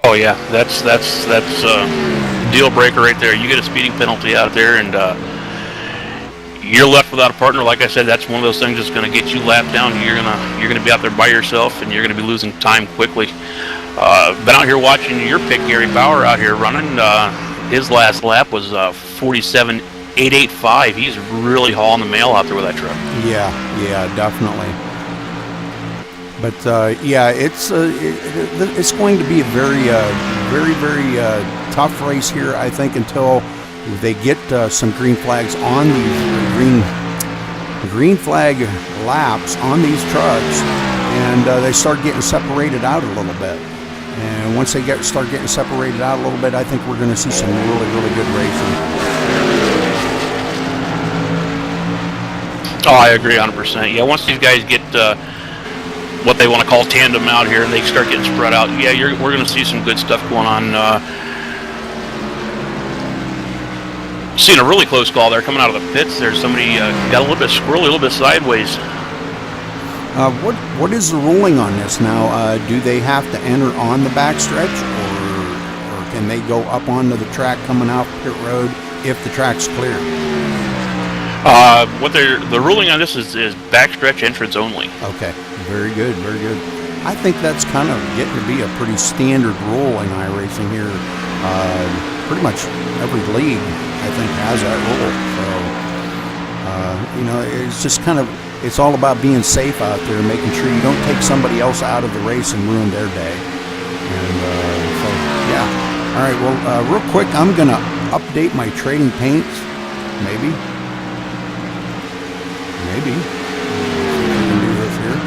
Oh yeah, that's deal breaker right there. You get a speeding penalty out there, and you're left without a partner. Like I said, that's one of those things that's going to get you lapped down. You're gonna be out there by yourself, and you're going to be losing time quickly. Been out here watching your pick, Gary Bauer, out here running. His last lap was 47.885. He's really hauling the mail out there with that truck. Yeah, definitely. But yeah, it's going to be a very tough race here, I think, until they get some green flags on these green flag laps on these trucks, and they start getting separated out a little bit. And once they start getting separated out a little bit, I think we're going to see some really good racing. Oh, I agree 100%. Yeah, once these guys get what they want to call tandem out here, and they start getting spread out, yeah, we're going to see some good stuff going on. Seeing a really close call there coming out of the pits. There's somebody got a little bit squirrely, a little bit sideways. What is the ruling on this now? Do they have to enter on the backstretch, or can they go up onto the track coming out pit road if the track's clear? The ruling on this is backstretch entrance only. Okay, very good. I think that's kind of getting to be a pretty standard rule in iRacing here. Pretty much every league, I think, has that rule. So, it's just kind of, it's all about being safe out there, making sure you don't take somebody else out of the race and ruin their day. And so, yeah. All right, well, real quick, I'm going to update my trading paints, maybe. We can do this here.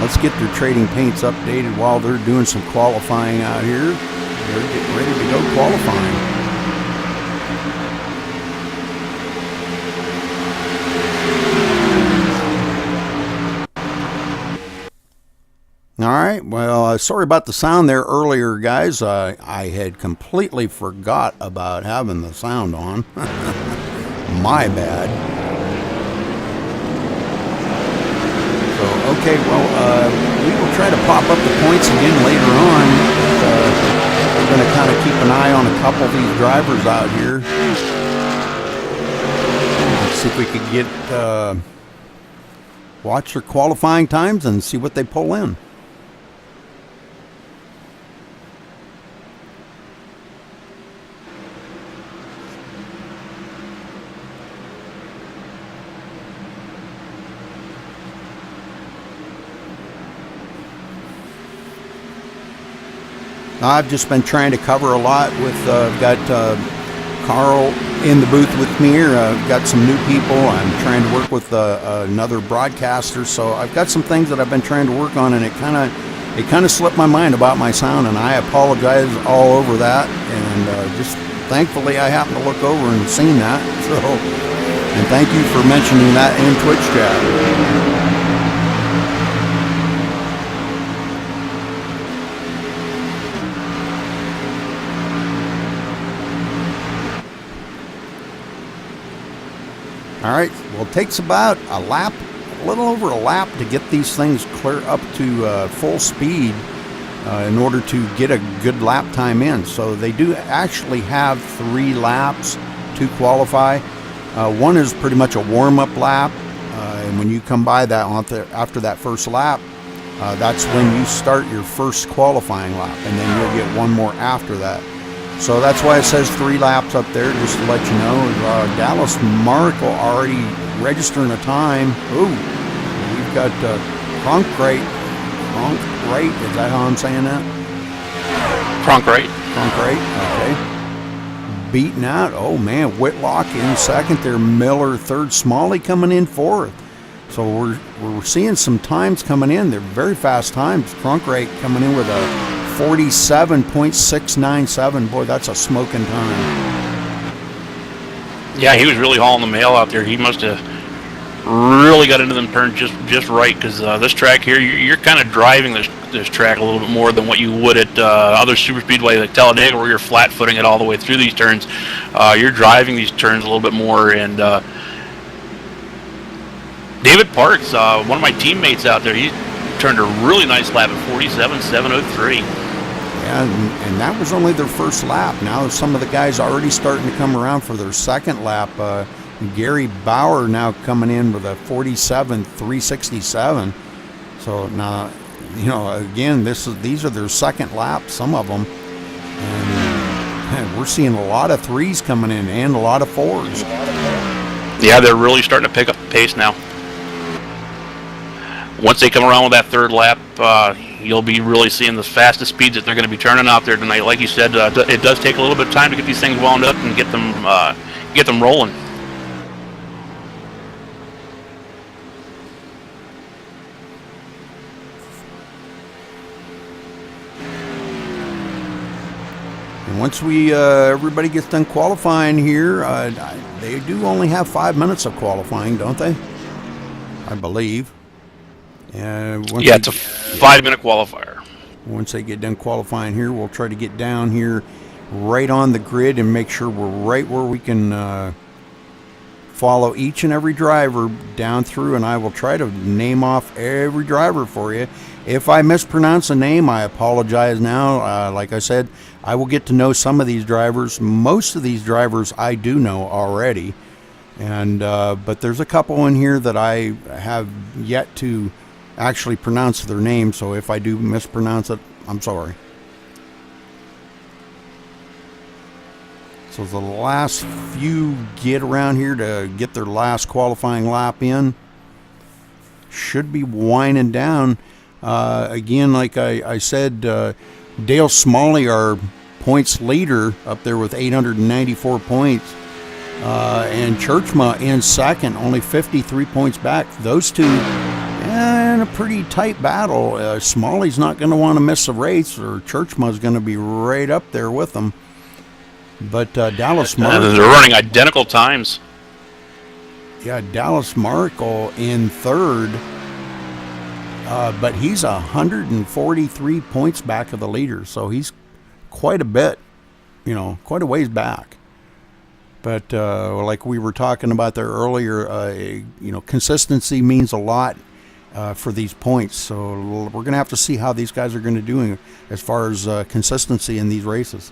Let's get their trading paints updated while they're doing some qualifying out here. They're getting ready to go qualifying. All right, well, sorry about the sound there earlier, guys. I had completely forgot about having the sound on. My bad. Okay, well, we will try to pop up the points again later on. We're going to kind of keep an eye on a couple of these drivers out here. Let's see if we could get watch their qualifying times and see what they pull in. I've just been trying to cover a lot with, got Carl in the booth with me here. I've got some new people. I'm trying to work with another broadcaster. So I've got some things that I've been trying to work on, and it kind of slipped my mind about my sound, and I apologize all over that. And just thankfully I happened to look over and seen that. So, and thank you for mentioning that in Twitch chat. All right, well, it takes about a little over a lap to get these things clear up to full speed in order to get a good lap time in. So they do actually have 3 laps to qualify. One is pretty much a warm-up lap, and when you come by that after that first lap, that's when you start your first qualifying lap, and then you'll get one more after that. So that's why it says 3 laps up there, just to let you know. Dallas Markle already registering a time. Ooh, we've got Cronkrate, is that how I'm saying that? Cronkrate, okay. Beaten out, oh man, Whitlock in second there, Miller third, Smalley coming in fourth. So we're seeing some times coming in. They're very fast times. Cronkrate coming in with a 47.697. Boy, that's a smoking time. Yeah, he was really hauling the mail out there. He must have really got into them turns just right, because this track here, you're kind of driving this track a little bit more than what you would at other super speedways like Talladega, where you're flat footing it all the way through these turns. You're driving these turns a little bit more, and David Parks, one of my teammates out there, he turned a really nice lap at 47.703. And that was only their first lap. Now some of the guys already starting to come around for their second lap. Gary Bauer now coming in with a 47.367. So now, again, these are their second lap, some of them. And we're seeing a lot of threes coming in and a lot of fours. Yeah, they're really starting to pick up the pace now. Once they come around with that third lap, you'll be really seeing the fastest speeds that they're going to be turning out there tonight. Like you said, it does take a little bit of time to get these things wound up and get them rolling. And once everybody gets done qualifying here, they do only have 5 minutes of qualifying, don't they? I believe. It's a 5-minute qualifier. Once they get done qualifying here, we'll try to get down here right on the grid and make sure we're right where we can follow each and every driver down through, and I will try to name off every driver for you. If I mispronounce a name, I apologize now. Like I said, I will get to know some of these drivers. Most of these drivers I do know already, but there's a couple in here that I have yet to actually pronounce their name, so if I do mispronounce it, I'm sorry. So the last few get around here to get their last qualifying lap in. Should be winding down. Again, like I said, Dale Smalley, our points leader, up there with 894 points. And Churchma in second, only 53 points back. Those two in a pretty tight battle. Smalley's not going to want to miss a race, or Churchma's going to be right up there with them. But Dallas Markle... They're running identical times. Yeah, Dallas Markle in third. But he's 143 points back of the leader, so he's quite a bit, quite a ways back. But like we were talking about there earlier, consistency means a lot for these points. So we're going to have to see how these guys are going to do as far as consistency in these races.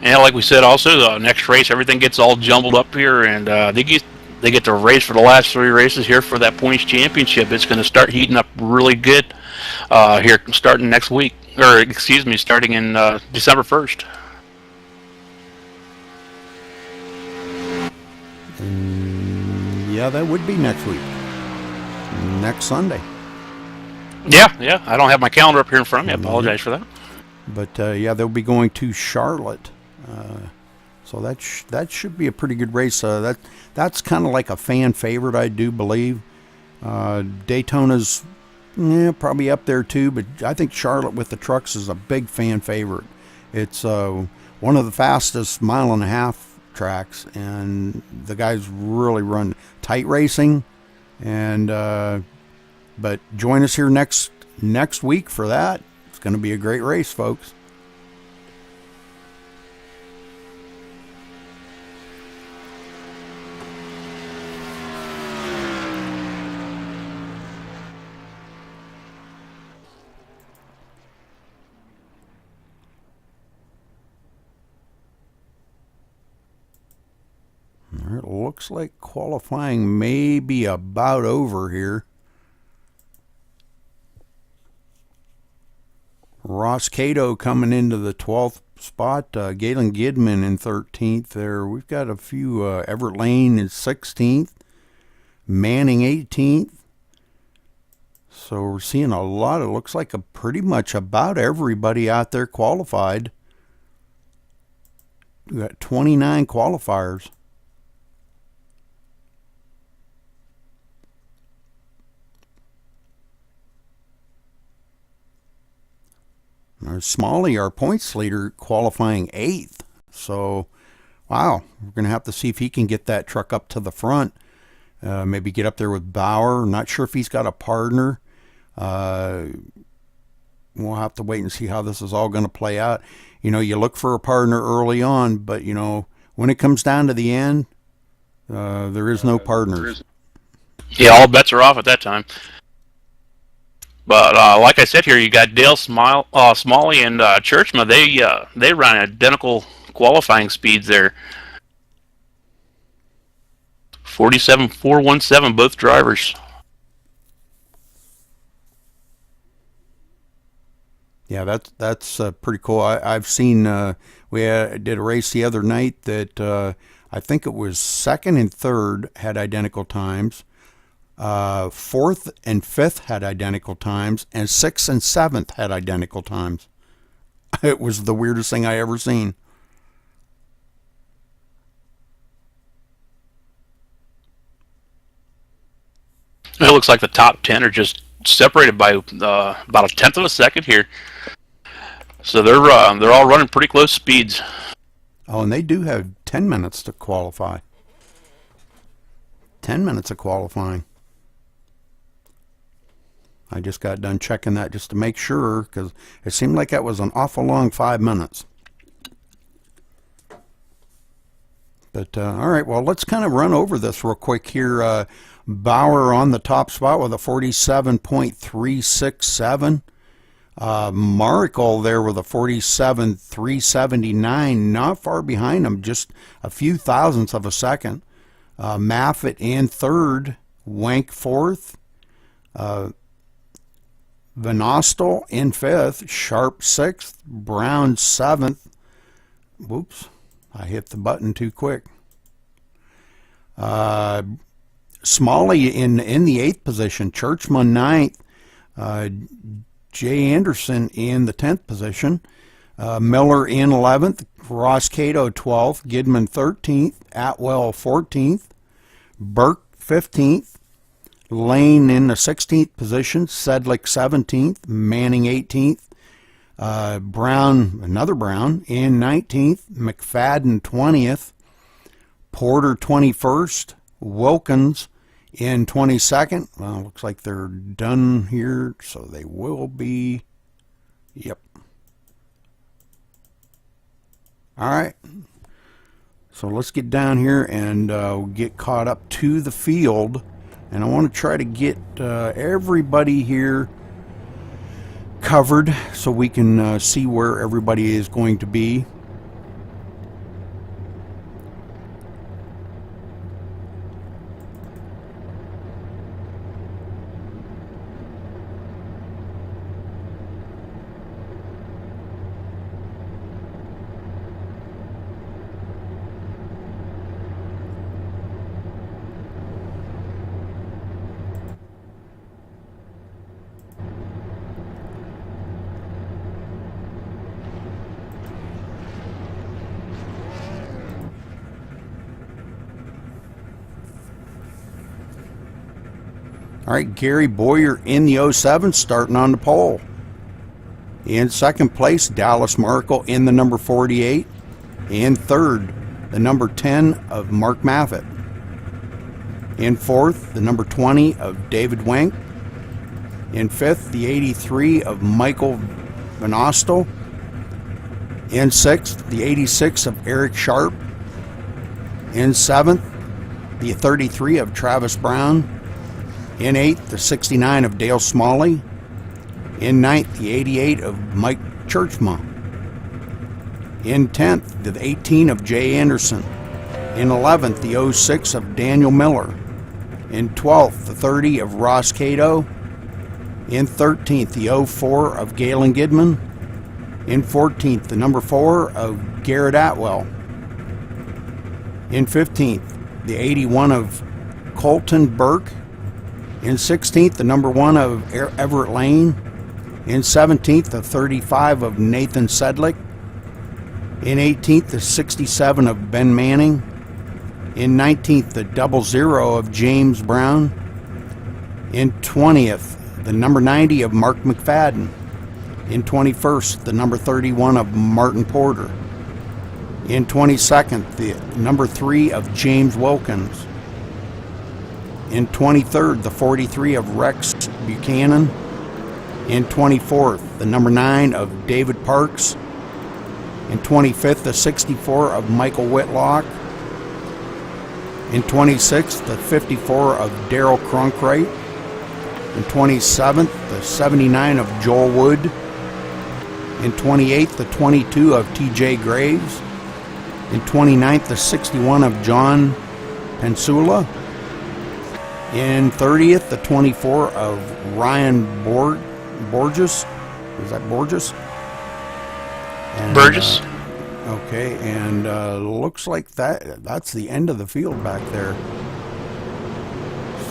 And like we said, also the next race, everything gets all jumbled up here, and they get to race for the last 3 races here for that points championship. It's going to start heating up really good here starting next week, starting in December 1st. Yeah, that would be next week, next Sunday. Yeah, I don't have my calendar up here in front of me. I apologize for that. But they'll be going to Charlotte. So that should be a pretty good race. That's kind of like a fan favorite, I do believe. Daytona's probably up there too, but I think Charlotte with the trucks is a big fan favorite. It's one of the fastest 1.5-mile tracks, and the guys really run tight racing. And but join us here next week for that. It's going to be a great race, folks. It looks like qualifying may be about over here. Ross Cato coming into the 12th spot. Galen Gidman in 13th there. We've got a few. Everett Lane in 16th. Manning 18th. So we're seeing a lot. It looks like pretty much about everybody out there qualified. We got 29 qualifiers. Smalley, our points leader, qualifying 8th. So, wow, we're going to have to see if he can get that truck up to the front. Maybe get up there with Bauer. Not sure if he's got a partner. We'll have to wait and see how this is all going to play out. You look for a partner early on, but, when it comes down to the end, there is no partners. Yeah, all bets are off at that time. But like I said here, you got Dale Smalley and Churchman. They run identical qualifying speeds there. 47.417 both drivers. Yeah, that's pretty cool. I've seen did a race the other night that I think it was second and third had identical times. Fourth and fifth had identical times, and sixth and seventh had identical times. It was the weirdest thing I ever seen. It looks like the top 10 are just separated by about a tenth of a second here. So they're all running pretty close speeds. Oh, and they do have 10 minutes to qualify. 10 minutes of qualifying. I just got done checking that just to make sure, because it seemed like that was an awful long 5 minutes. But, all right, well, let's kind of run over this real quick here. Bauer on the top spot with a 47.367. Markle there with a 47.379, not far behind him, just a few thousandths of a second. Maffitt in third, Wank fourth, Venostel in fifth, Sharp sixth, Brown seventh. Whoops, I hit the button too quick. Smalley in the eighth position, Churchman ninth, Jay Anderson in the 10th position, Miller in 11th, Ross Cato 12th, Gidman 13th, Atwell 14th, Burke 15th, Lane in the 16th position, Sedlick 17th, Manning 18th, Brown, another Brown, in 19th, McFadden 20th, Porter 21st, Wilkins in 22nd. Well, looks like they're done here, so they will be. Yep. All right. So let's get down here and get caught up to the field. And I want to try to get everybody here covered so we can see where everybody is going to be. All right, Gary Boyer in the 07 starting on the pole. In second place, Dallas Markle in the number 48. In third, the number 10 of Mark Maffitt. In fourth, the number 20 of David Wank. In fifth, the 83 of Michael Venostel. In sixth, the 86 of Eric Sharp. In seventh, the 33 of Travis Brown. In eighth, the 69 of Dale Smalley. In ninth, the 88 of Mike Churchman. In 10th, the 18 of Jay Anderson. In 11th, the 06 of Daniel Miller. In 12th, the 30 of Ross Cato. In 13th, the 04 of Galen Gidman. In 14th, the number 4 of Garrett Atwell. In 15th, the 81 of Colton Burke. In 16th, the number 1 of Everett Lane. In 17th, the 35 of Nathan Sedlick. In 18th, the 67 of Ben Manning. In 19th, the 00 of James Brown. In 20th, the number 90 of Mark McFadden. In 21st, the number 31 of Martin Porter. In 22nd, the number 3 of James Wilkins. In 23rd, the 43 of Rex Buchanan. In 24th, the number 9 of David Parks. In 25th, the 64 of Michael Whitlock. In 26th, the 54 of Daryl Cronkrite. In 27th, the 79 of Joel Wood. In 28th, the 22 of TJ Graves. In 29th, the 61 of John Pensula. In 30th, the 24 of Ryan Borges. Is that Borges? And, Burgess. Okay, and looks like that's the end of the field back there.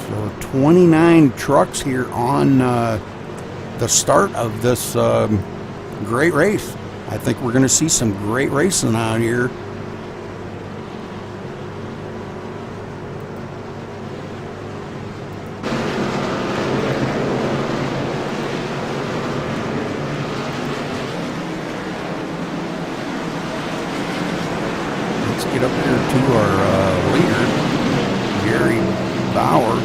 So 29 trucks here on the start of this great race. I think we're going to see some great racing out here. Let's get up here to our leader, Gary Bauer.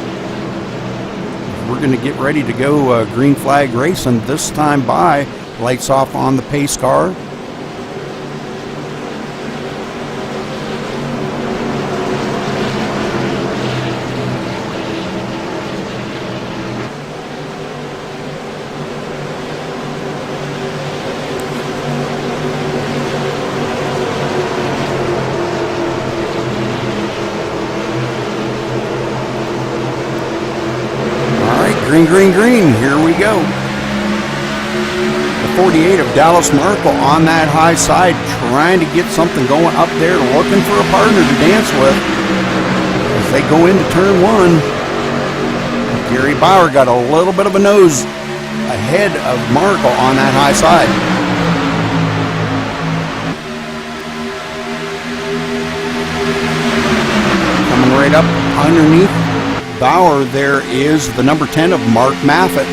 We're going to get ready to go green flag racing. This time by, lights off on the pace car. Green, green, green, here we go. The 48 of Dallas Merkel on that high side, trying to get something going up there, looking for a partner to dance with. As they go into turn one, Gary Bauer got a little bit of a nose ahead of Merkel on that high side. Coming right up underneath Bauer, there is the number 10 of Mark Maffett.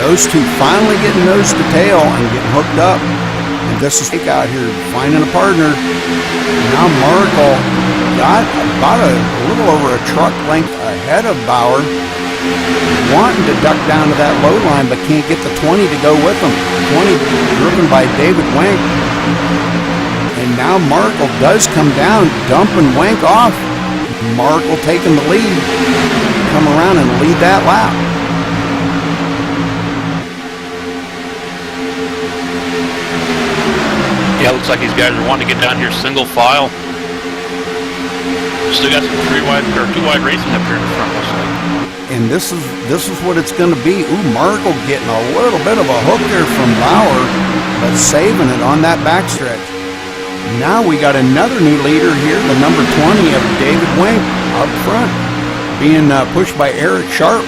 Those two finally getting nose to tail and getting hooked up. And this is out here finding a partner. Now Merkel got about a little over a truck length ahead of Bauer, wanting to duck down to that low line, but can't get the 20 to go with them. 20 driven by David Wank. And now Merkel does come down, dumping Wank off. Merkel taking the lead, come around and lead that lap. Yeah, looks like these guys are wanting to get down here single file. Still got some two wide racing up here in the front, looks like. And this is what it's going to be. Ooh, Merkel getting a little bit of a hook there from Bauer, but saving it on that backstretch. Now we got another new leader here, the number 20 of David Wink up front, being pushed by Eric Sharp.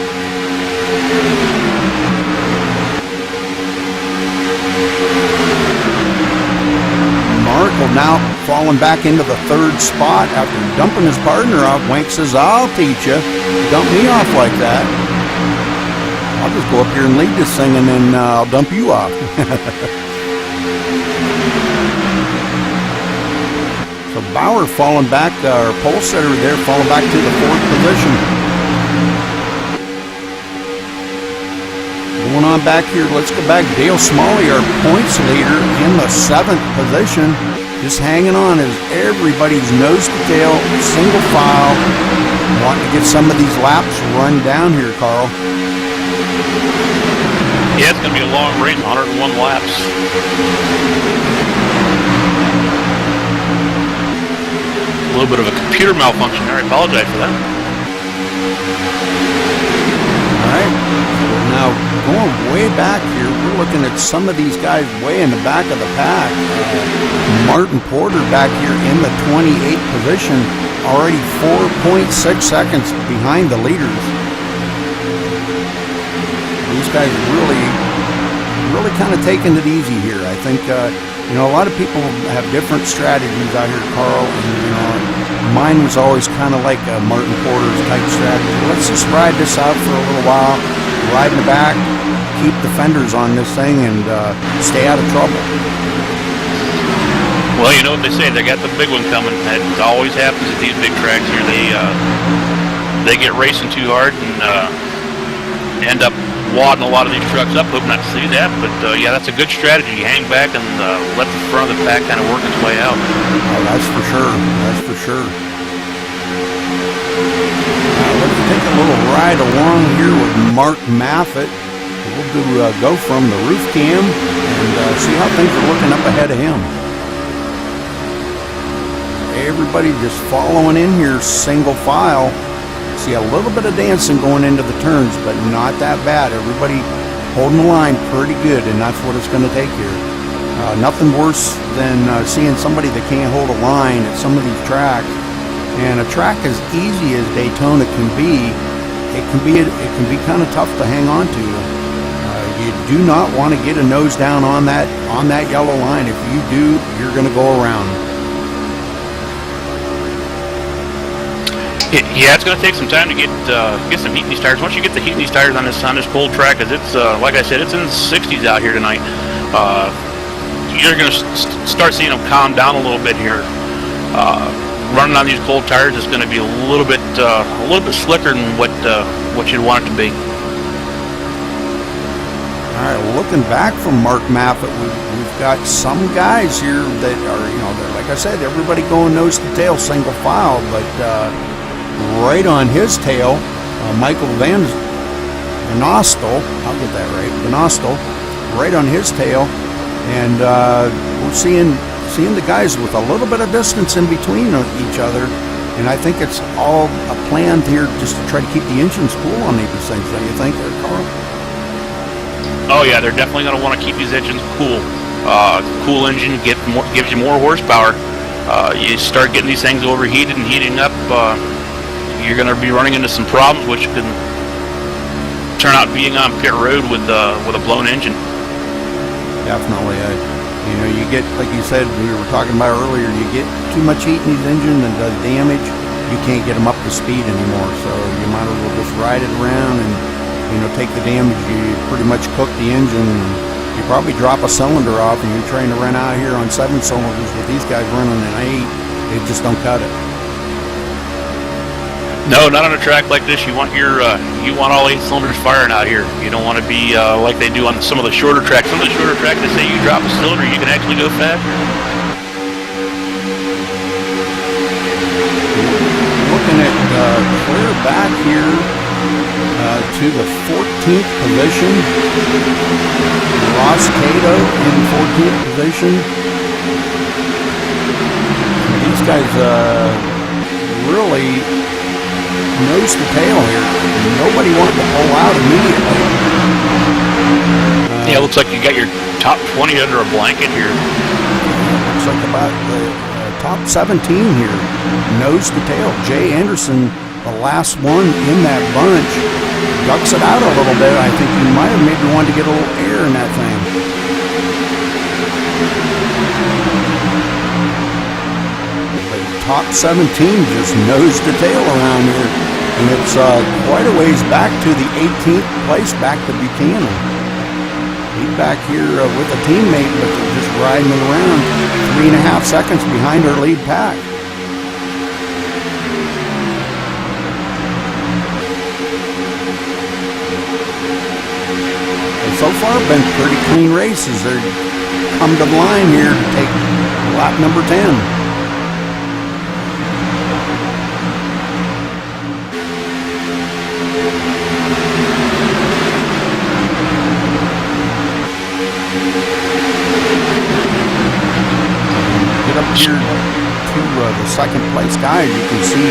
Merkel now falling back into the third spot after dumping his partner off. Wink says, "I'll teach you. Dump me off like that. I'll just go up here and lead this thing, and then I'll dump you off." So Bauer falling back, our pole setter there, falling back to the fourth position. Going on back here, let's go back. Dale Smalley, our points leader, in the seventh position. Just hanging on as everybody's nose to tail, single file. Wanting to get some of these laps run down here, Carl. Yeah, it's going to be a long race, 101 laps. A little bit of a computer malfunction there. I apologize for that. All right. Now, going way back here, we're looking at some of these guys way in the back of the pack. Martin Porter back here in the 28th position, already 4.6 seconds behind the leaders. These guys really kind of taking it easy here. I think, a lot of people have different strategies out here, Carl, and, mine was always kind of like Martin Porter's type strategy. Let's just ride this out for a little while, ride in the back, keep the fenders on this thing, and stay out of trouble. Well, you know what they say, they got the big one coming. That always happens at these big tracks here. They get racing too hard and end up wadding a lot of these trucks up. Hope not to see that, but yeah, that's a good strategy. Hang back and let the front of the pack kind of work its way out. Oh, that's for sure. That's for sure. Let's take a little ride along here with Mark Maffett. We'll go from the roof cam and see how things are looking up ahead of him. Everybody just following in here, single file. See a little bit of dancing going into the turns, but not that bad. Everybody holding the line pretty good, and that's what it's going to take here. Nothing worse than seeing somebody that can't hold a line at some of these tracks. And a track as easy as Daytona can be, it can be kind of tough to hang on to. You do not want to get a nose down on that yellow line. If you do, you're going to go around. Yeah, it's going to take some time to get some heat in these tires. Once you get the heat in these tires on this cold track, because it's like I said, it's in the 60s out here tonight. You're going to start seeing them calm down a little bit here. Running on these cold tires is going to be a little bit slicker than what you'd want it to be. All right, looking back from Mark Maffett, we've got some guys here that are, like I said, everybody going nose to tail, single file, but right on his tail, Michael Van Nostel, I'll get that right, Van Nostel, right on his tail, and we're seeing the guys with a little bit of distance in between each other, and I think it's all a plan here just to try to keep the engines cool on these things, don't you think, there, Carl? Oh yeah, they're definitely going to want to keep these engines cool. Cool engine gives you more horsepower. You start getting these things overheated and heating up, you're going to be running into some problems, which can turn out being on pit road with a blown engine. Definitely. You get, like you said, we were talking about earlier, you get too much heat in these engines and does damage. You can't get them up to speed anymore, so you might as well just ride it around and take the damage. You pretty much cook the engine, and you probably drop a cylinder off, and you're trying to run out here on 7 cylinders with these guys running an 8. They just don't cut it. No, not on a track like this. You want all 8 cylinders firing out here. You don't want to be like they do on some of the shorter tracks. Some of the shorter tracks, they say you drop a cylinder, you can actually go faster. Looking at clear back here to the 14th position. Ross Cato in 14th position. These guys really nose to tail here. Nobody wanted to pull out immediately. Yeah, looks like you got your top 20 under a blanket here. Looks like about the top 17 here. Nose to tail. Jay Anderson, the last one in that bunch, ducks it out a little bit. I think he might have maybe wanted to get a little air in that thing. Top 17 just nose to tail around here, and it's quite a ways back to the 18th place, back to Buchanan. He's back here with a teammate, but they're just riding it around 3.5 seconds behind our lead pack. And so far, been pretty clean races. They're come to the line here to take lap number 10. Here to the second place guys, you can see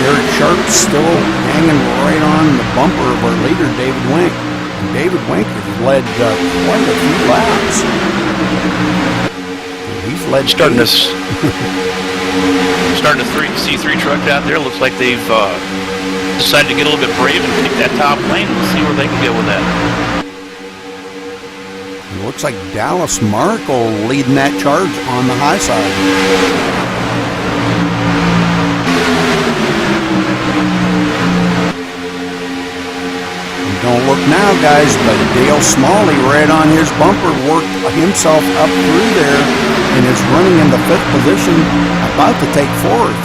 Eric Sharp still hanging right on the bumper of our leader, David Wink. And David Wink has led quite a few laps. He's led starting to see 3 trucks out there. Looks like they've decided to get a little bit brave and pick that top lane. Let's see where they can go with that. It looks like Dallas Markle leading that charge on the high side. Don't look now, guys, but Dale Smalley right on his bumper worked himself up through there and is running in the 5th position, about to take 4th.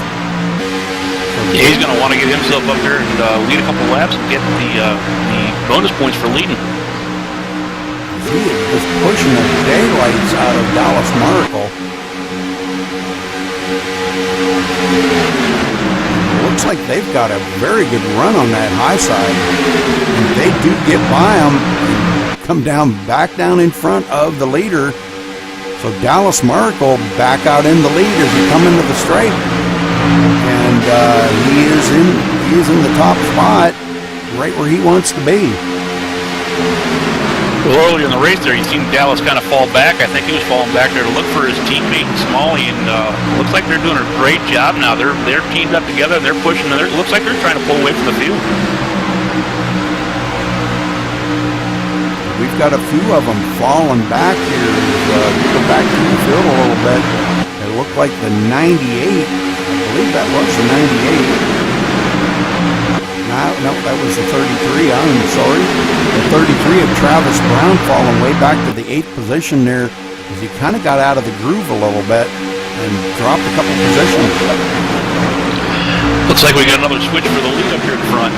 Yeah, he's going to want to get himself up there and lead a couple laps and get the bonus points for leading. He is just pushing the daylights out of Dallas Markle. Looks looks like they've got a very good run on that high side. And they do get by them and come back down in front of the leader. So Dallas Markle back out in the lead as he come into the straight. And he is in the top spot, right where he wants to be. Well, earlier in the race there, you seen Dallas kind of fall back. I think he was falling back there to look for his teammate Smalley, and looks like they're doing a great job now. They're teamed up together and they're pushing. It looks like they're trying to pull away from the field. We've got a few of them falling back here. Go back to the field a little bit. It looked like the 98. I believe that was the 98. No, that was the 33. I'm sorry. The 33 of Travis Brown falling way back to the 8th position there as he kind of got out of the groove a little bit and dropped a couple positions. Looks like we got another switch for the lead up here in front.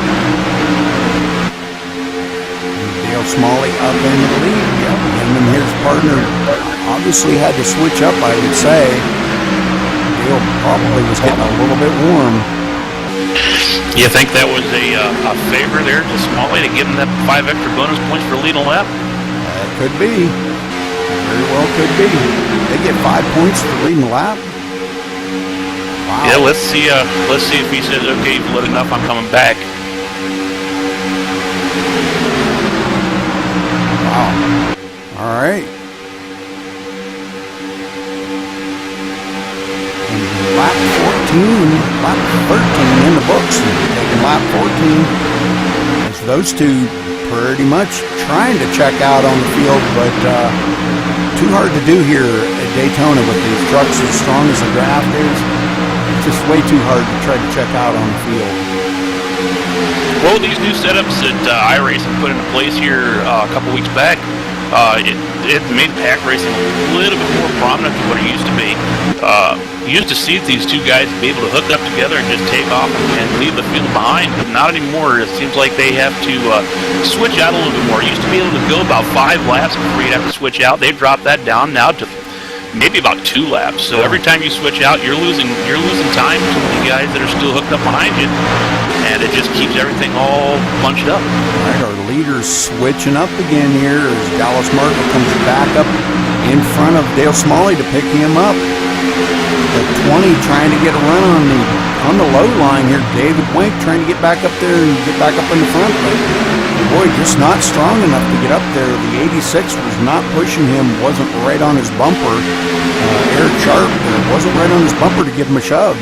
Dale Smalley up into the lead. Yep. And then his partner obviously had to switch up, I would say. Dale probably was getting a little bit warm. You think that was a favor there to Smalley to give him that 5 extra bonus points for leading a lap? That could be. Very well could be. They get 5 points for leading a lap. Wow. Yeah, let's see if he says, okay, you've lit enough, I'm coming back. Wow. All right. Lap 13 in the books, and taking lap 14. As those two pretty much trying to check out on the field, but too hard to do here at Daytona with these trucks as strong as the draft is. Just way too hard to try to check out on the field. Well, these new setups that iRacing put into place here a couple weeks back, it made pack racing a little bit more prominent than what it used to be. You used to see these two guys be able to hook up together and just take off and leave the field behind, but not anymore. It seems like they have to switch out a little bit more. You used to be able to go about 5 laps before you'd have to switch out. They've dropped that down now to maybe about 2 laps. So every time you switch out, you're losing time to the guys that are still hooked up behind you, and it just keeps everything all bunched up. All right, our leader's switching up again here as Dallas Markle comes back up in front of Dale Smalley to pick him up. The 20 trying to get a run on the low line here. David Wink trying to get back up there and get back up in the front, but boy, just not strong enough to get up there. The 86 was not pushing him, wasn't right on his bumper. Eric Sharp wasn't right on his bumper to give him a shove.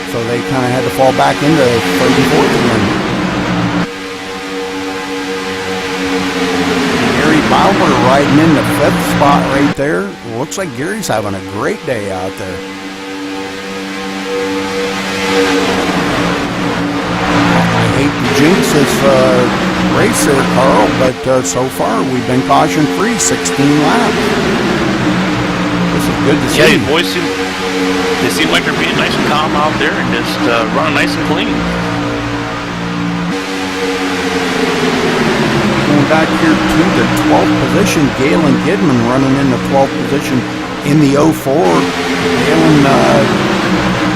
So they kind of had to fall back into 3rd and 4th again. Gary Bauer riding in the 5th spot right there. Looks like Gary's having a great day out there. I hate to jinx this race there, Carl, but so far we've been caution-free, 16 laps. This is good to see. Yeah, these boys seem like they're being nice and calm out there and just running nice and clean. Going back here to the 12th position, Galen Gidman running in the 12th position in the 04. Galen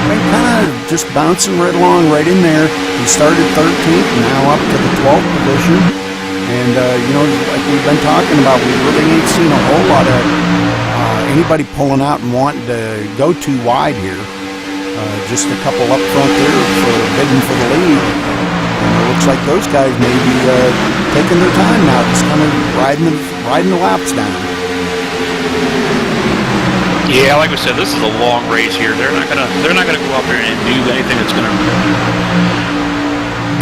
kind of just bouncing right along right in there. He started 13th, now up to the 12th position. And, like we've been talking about, we really ain't seen a whole lot of anybody pulling out and wanting to go too wide here. Just a couple up front there for bidding for the lead. And it looks like those guys may be taking their time now, just kind of riding the laps down. Yeah, like I said, this is a long race here. They're not gonna go out there and do anything that's gonna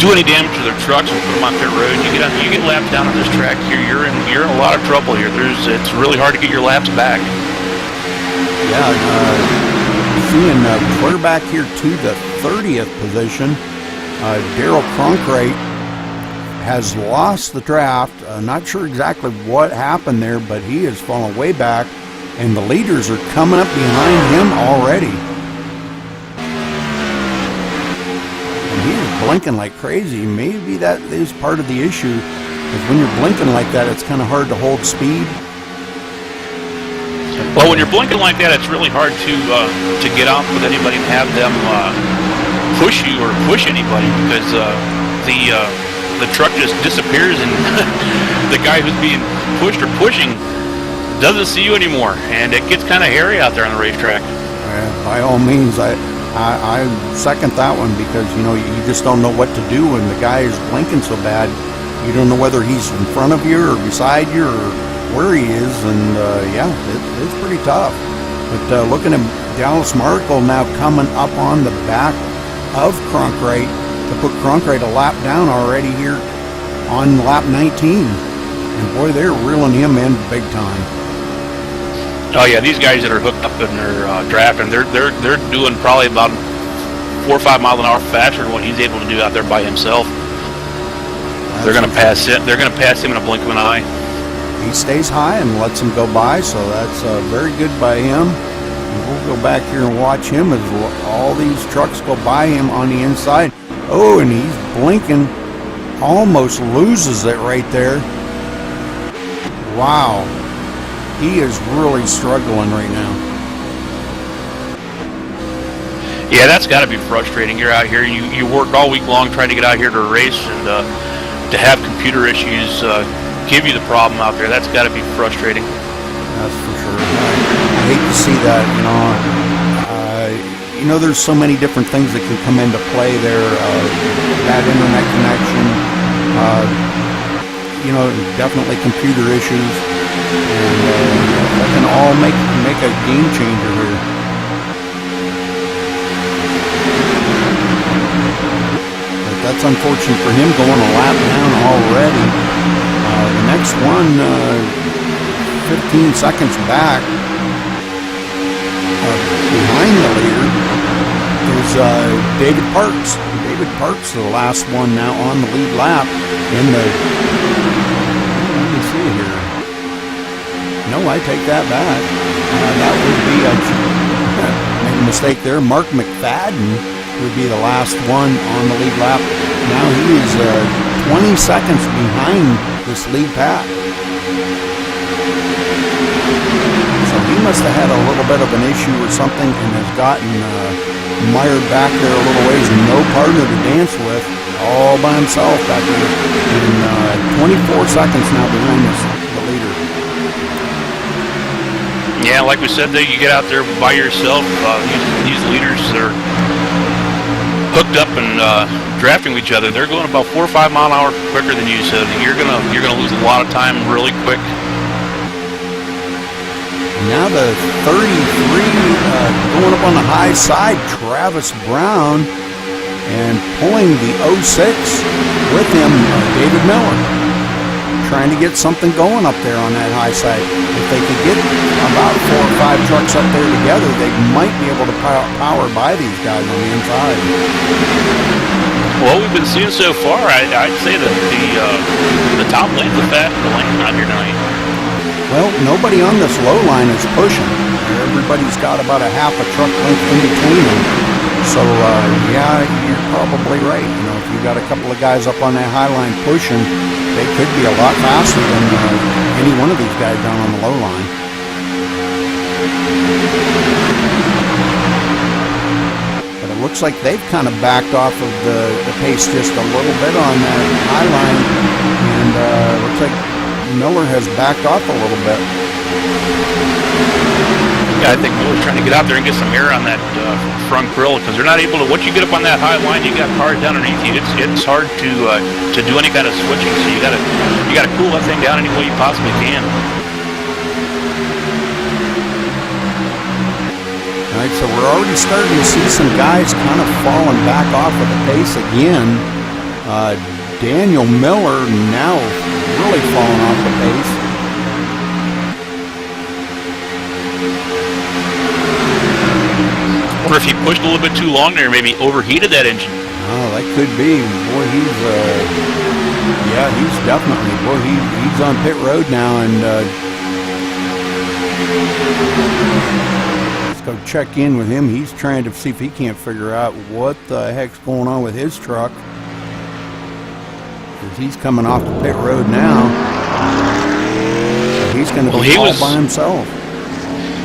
do any damage to their trucks and put them on pit road. You get lapped down on this track here, you're in a lot of trouble here. It's really hard to get your laps back. Yeah, seeing clear back here to the 30th position, Daryl Cronkrate has lost the draft. Not sure exactly what happened there, but he has fallen way back. And the leaders are coming up behind him already. And he is blinking like crazy. Maybe that is part of the issue. Because when you're blinking like that, it's kind of hard to hold speed. Well, when you're blinking like that, it's really hard to get out with anybody and have them push you or push anybody, because the truck just disappears, and the guy who's being pushed or pushing doesn't see you anymore, and it gets kind of hairy out there on the racetrack. By all means, I second that one, because you just don't know what to do when the guy is blinking so bad. You don't know whether he's in front of you or beside you or where he is, and yeah, it's pretty tough. But looking at Dallas Markle now coming up on the back of Cronkrite to put Cronkrite a lap down already here on lap 19, and boy, they're reeling him in big time. Oh yeah, these guys that are hooked up and they're drafting, they're doing probably about 4 or 5 miles an hour faster than what he's able to do out there by himself. They're going to pass it. They're going to pass him in a blink of an eye. He stays high and lets him go by, so that's very good by him. And we'll go back here and watch him as all these trucks go by him on the inside. Oh, and he's blinking, almost loses it right there. Wow, he is really struggling right now. Yeah, that's got to be frustrating. You're out here, you work all week long trying to get out here to a race, and to have computer issues give you the problem out there, that's got to be frustrating. That's for sure. I hate to see that. There's so many different things that can come into play there. Bad internet connection. Definitely computer issues, and that can all make a game changer here. But that's unfortunate for him, going a lap down already. The next one, 15 seconds back, behind the leader, is David Parks. David Parks, the last one now on the lead lap in the. Let me see here. No, I take that back. That would be made a mistake there. Mark McFadden would be the last one on the lead lap. Now he is 20 seconds behind this lead pack. So he must have had a little bit of an issue or something and has gotten mired back there a little ways, and no partner to dance with, all by himself back there. And 24 seconds now behind the leader. Yeah, like we said, you get out there by yourself. These leaders are hooked up and drafting with each other. They're going about 4 or 5 mile an hour quicker than you, so you're gonna lose a lot of time really quick. Now the 33 going up on the high side, Travis Brown, and pulling the 06 with him, David Miller, trying to get something going up there on that high side. If they could get about 4 or 5 trucks up there together, they might be able to power by these guys on the inside. Well, we've been seeing so far, I'd say that the top lane's the faster lane out here tonight. Well, nobody on this low line is pushing. Everybody's got about a half a truck length in between them. So, yeah, you're probably right. If you got a couple of guys up on that high line pushing, they could be a lot faster than any one of these guys down on the low line. But it looks like they've kind of backed off of the pace just a little bit on that high line, and looks like Miller has backed off a little bit. Yeah, I think Miller's trying to get out there and get some air on that front grill, because they're not able to. Once you get up on that high line, you got cars down underneath you. It's hard to do any kind of switching. So you gotta cool that thing down any way you possibly can. All right, so we're already starting to see some guys kind of falling back off of the pace again. Daniel Miller now really falling off the pace. I wonder if he pushed a little bit too long there, maybe overheated that engine. Oh, that could be. Boy, he's definitely. Boy, he's on pit road now, and let's go check in with him. He's trying to see if he can't figure out what the heck's going on with his truck. He's coming off the pit road now. So he's going to be all by himself.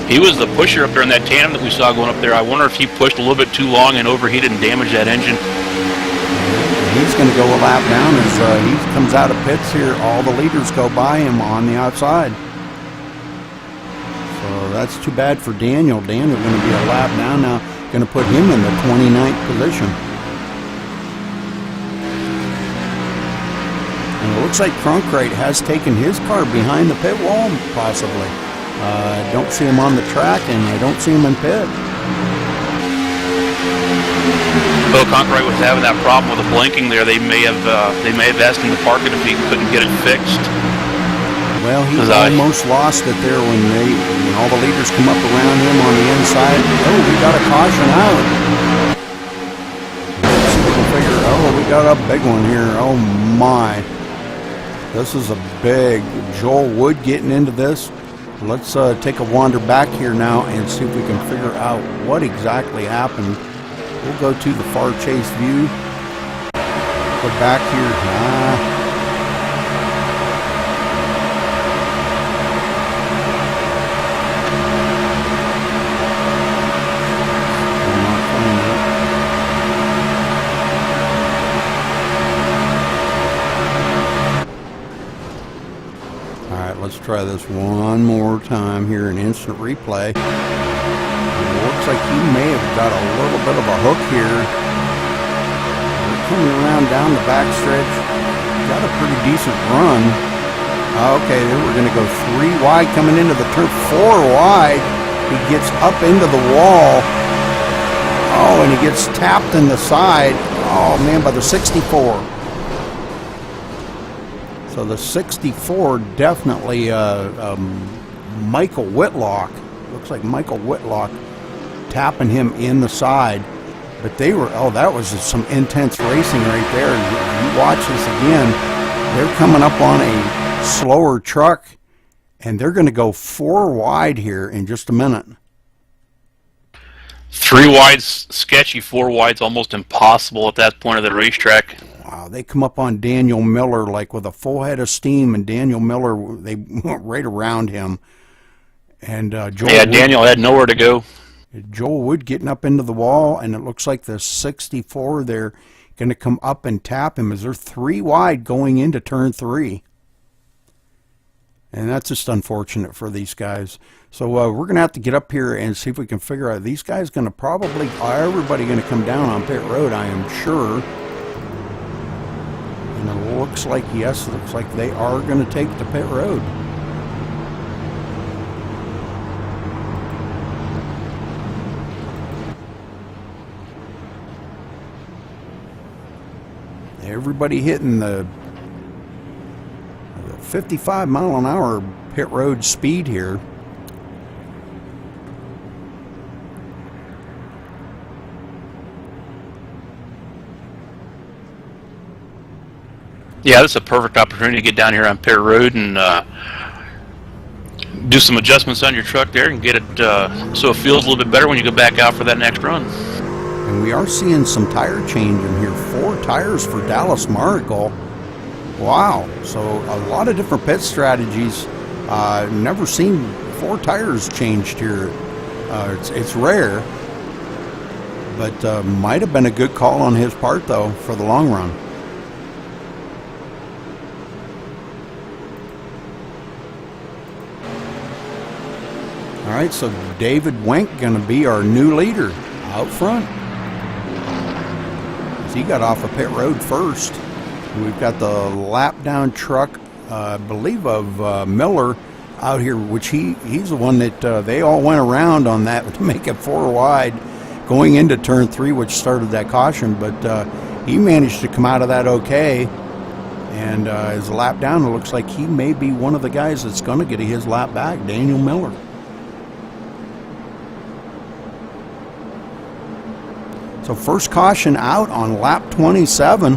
He was the pusher up there in that tandem that we saw going up there. I wonder if he pushed a little bit too long and overheated and damaged that engine. He's going to go a lap down as he comes out of pits here. All the leaders go by him on the outside. So that's too bad for Daniel. Daniel going to be a lap down now. Going to put him in the 29th position. And it looks like Cronkrite has taken his car behind the pit wall, possibly. I don't see him on the track, and I don't see him in pit. Well, Cronkrite was having that problem with the blinking there. They may have asked him to park it if he couldn't get it fixed. Well, he almost lost it there when all the leaders come up around him on the inside. Oh, we got a caution out. Let's see if we can figure. Oh, we got a big one here. Oh my! This is a big Joel Wood getting into this. Let's take a wander back here now and see if we can figure out what exactly happened. We'll go to the far chase view. Go back here. Let's try this one more time here in instant replay. It looks like he may have got a little bit of a hook here. We're coming around down the backstretch. Got a pretty decent run. Okay, then we're going to go 3 wide coming into the turn, 4 wide. He gets up into the wall. Oh, and he gets tapped in the side. Oh, man, by the 64. So the 64 definitely Michael Whitlock. Looks like Michael Whitlock tapping him in the side. But they were, that was some intense racing right there. You watch this again. They're coming up on a slower truck, and they're going to go 4 wide here in just a minute. 3 wide's sketchy, 4 wide's almost impossible at that point of the racetrack. Wow, they come up on Daniel Miller like with a full head of steam, and Daniel Miller, they went right around him. And Daniel had nowhere to go. Joel Wood getting up into the wall, and it looks like the 64, they're going to come up and tap him as they're 3 wide going into turn 3. And that's just unfortunate for these guys. So we're going to have to get up here and see if we can figure out. These guys going to probably, everybody going to come down on pit road, I am sure. And it looks like, yes, it looks like they are going to take the pit road. Everybody hitting the 55 mile an hour pit road speed here. Yeah, this is a perfect opportunity to get down here on pit road and do some adjustments on your truck there and get it so it feels a little bit better when you go back out for that next run. And we are seeing some tire change in here. 4 tires for Dallas Marigal. Wow. So a lot of different pit strategies. Never seen 4 tires changed here. It's rare. But might have been a good call on his part, though, for the long run. All right, so David Wenk going to be our new leader out front. He got off of pit road first. We've got the lap down truck, I believe, of Miller out here, which he's the one that they all went around on that to make it 4 wide going into turn 3, which started that caution. But he managed to come out of that okay. And his lap down, it looks like he may be one of the guys that's going to get his lap back, Daniel Miller. So first caution out on lap 27.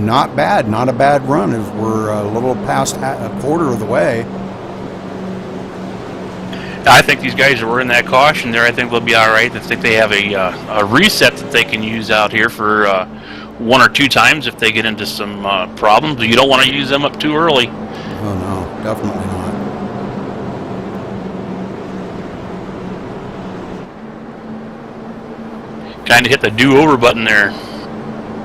Not bad, not a bad run as we're a little past a quarter of the way. I think these guys are in that caution there. I think they'll be all right. I think they have a reset that they can use out here for 1 or 2 times if they get into some problems. You don't want to use them up too early. Oh no, definitely not. kind of hit the do-over button there.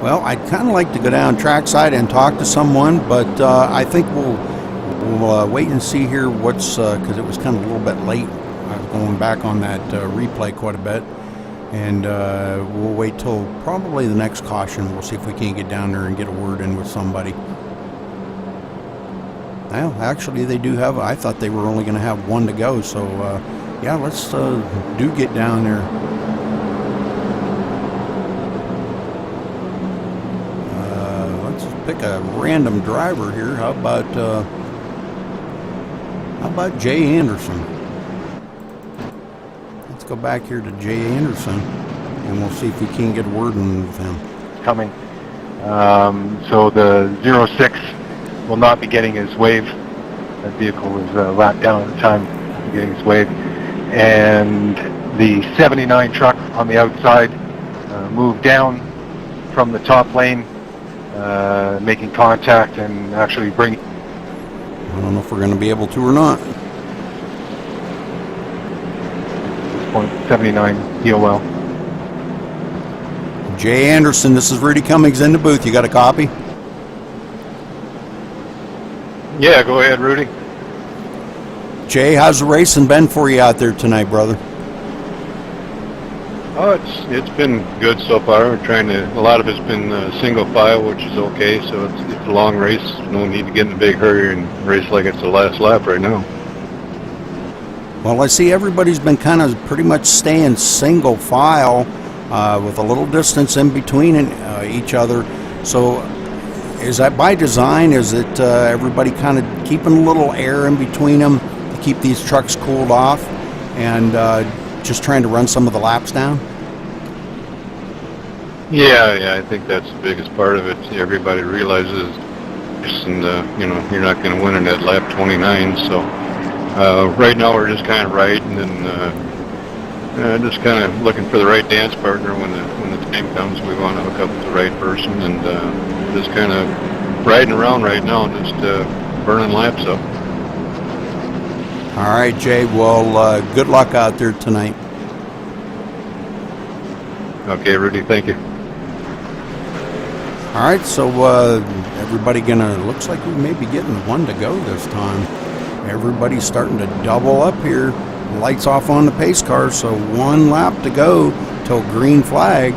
Well, I'd kind of like to go down trackside and talk to someone, but I think we'll wait and see here what's, because it was kind of a little bit late. I was going back on that replay quite a bit, and we'll wait till probably the next caution. We'll see if we can't get down there and get a word in with somebody. Well, actually, they do have, I thought they were only going to have one to go, so yeah, let's do get down there. Let's pick a random driver here. How about Jay Anderson? Let's go back here to Jay Anderson, and we'll see if we can get a word in with him. Coming. So the 06 will not be getting his wave. That vehicle was lapped down at the time, getting his wave. And the 79 truck on the outside moved down from the top lane, making contact and actually bringing... I don't know if we're going to be able to or not. At this point, 79 EOL. Jay Anderson, this is Rudy Cummings in the booth. You got a copy? Yeah, go ahead, Rudy. Jay, how's the racing been for you out there tonight, brother? Oh, it's been good so far. We're trying to. A lot of it's been single file, which is okay. So it's a long race. No need to get in a big hurry and race like it's the last lap right now. Well, I see everybody's been kind of pretty much staying single file with a little distance in between each other. So is that by design? Is it everybody kind of keeping a little air in between them to keep these trucks cooled off and just trying to run some of the laps down? Yeah, I think that's the biggest part of it. Everybody realizes, and you're not going to win in that lap 29. So right now we're just kind of riding and just kind of looking for the right dance partner when the time comes. We want to hook up with the right person and just kind of riding around right now, just burning laps up. All right, Jay. Well, good luck out there tonight. Okay, Rudy. Thank you. All right, so everybody looks like we may be getting one to go this time. Everybody's starting to double up here. Lights off on the pace car, so one lap to go till green flag.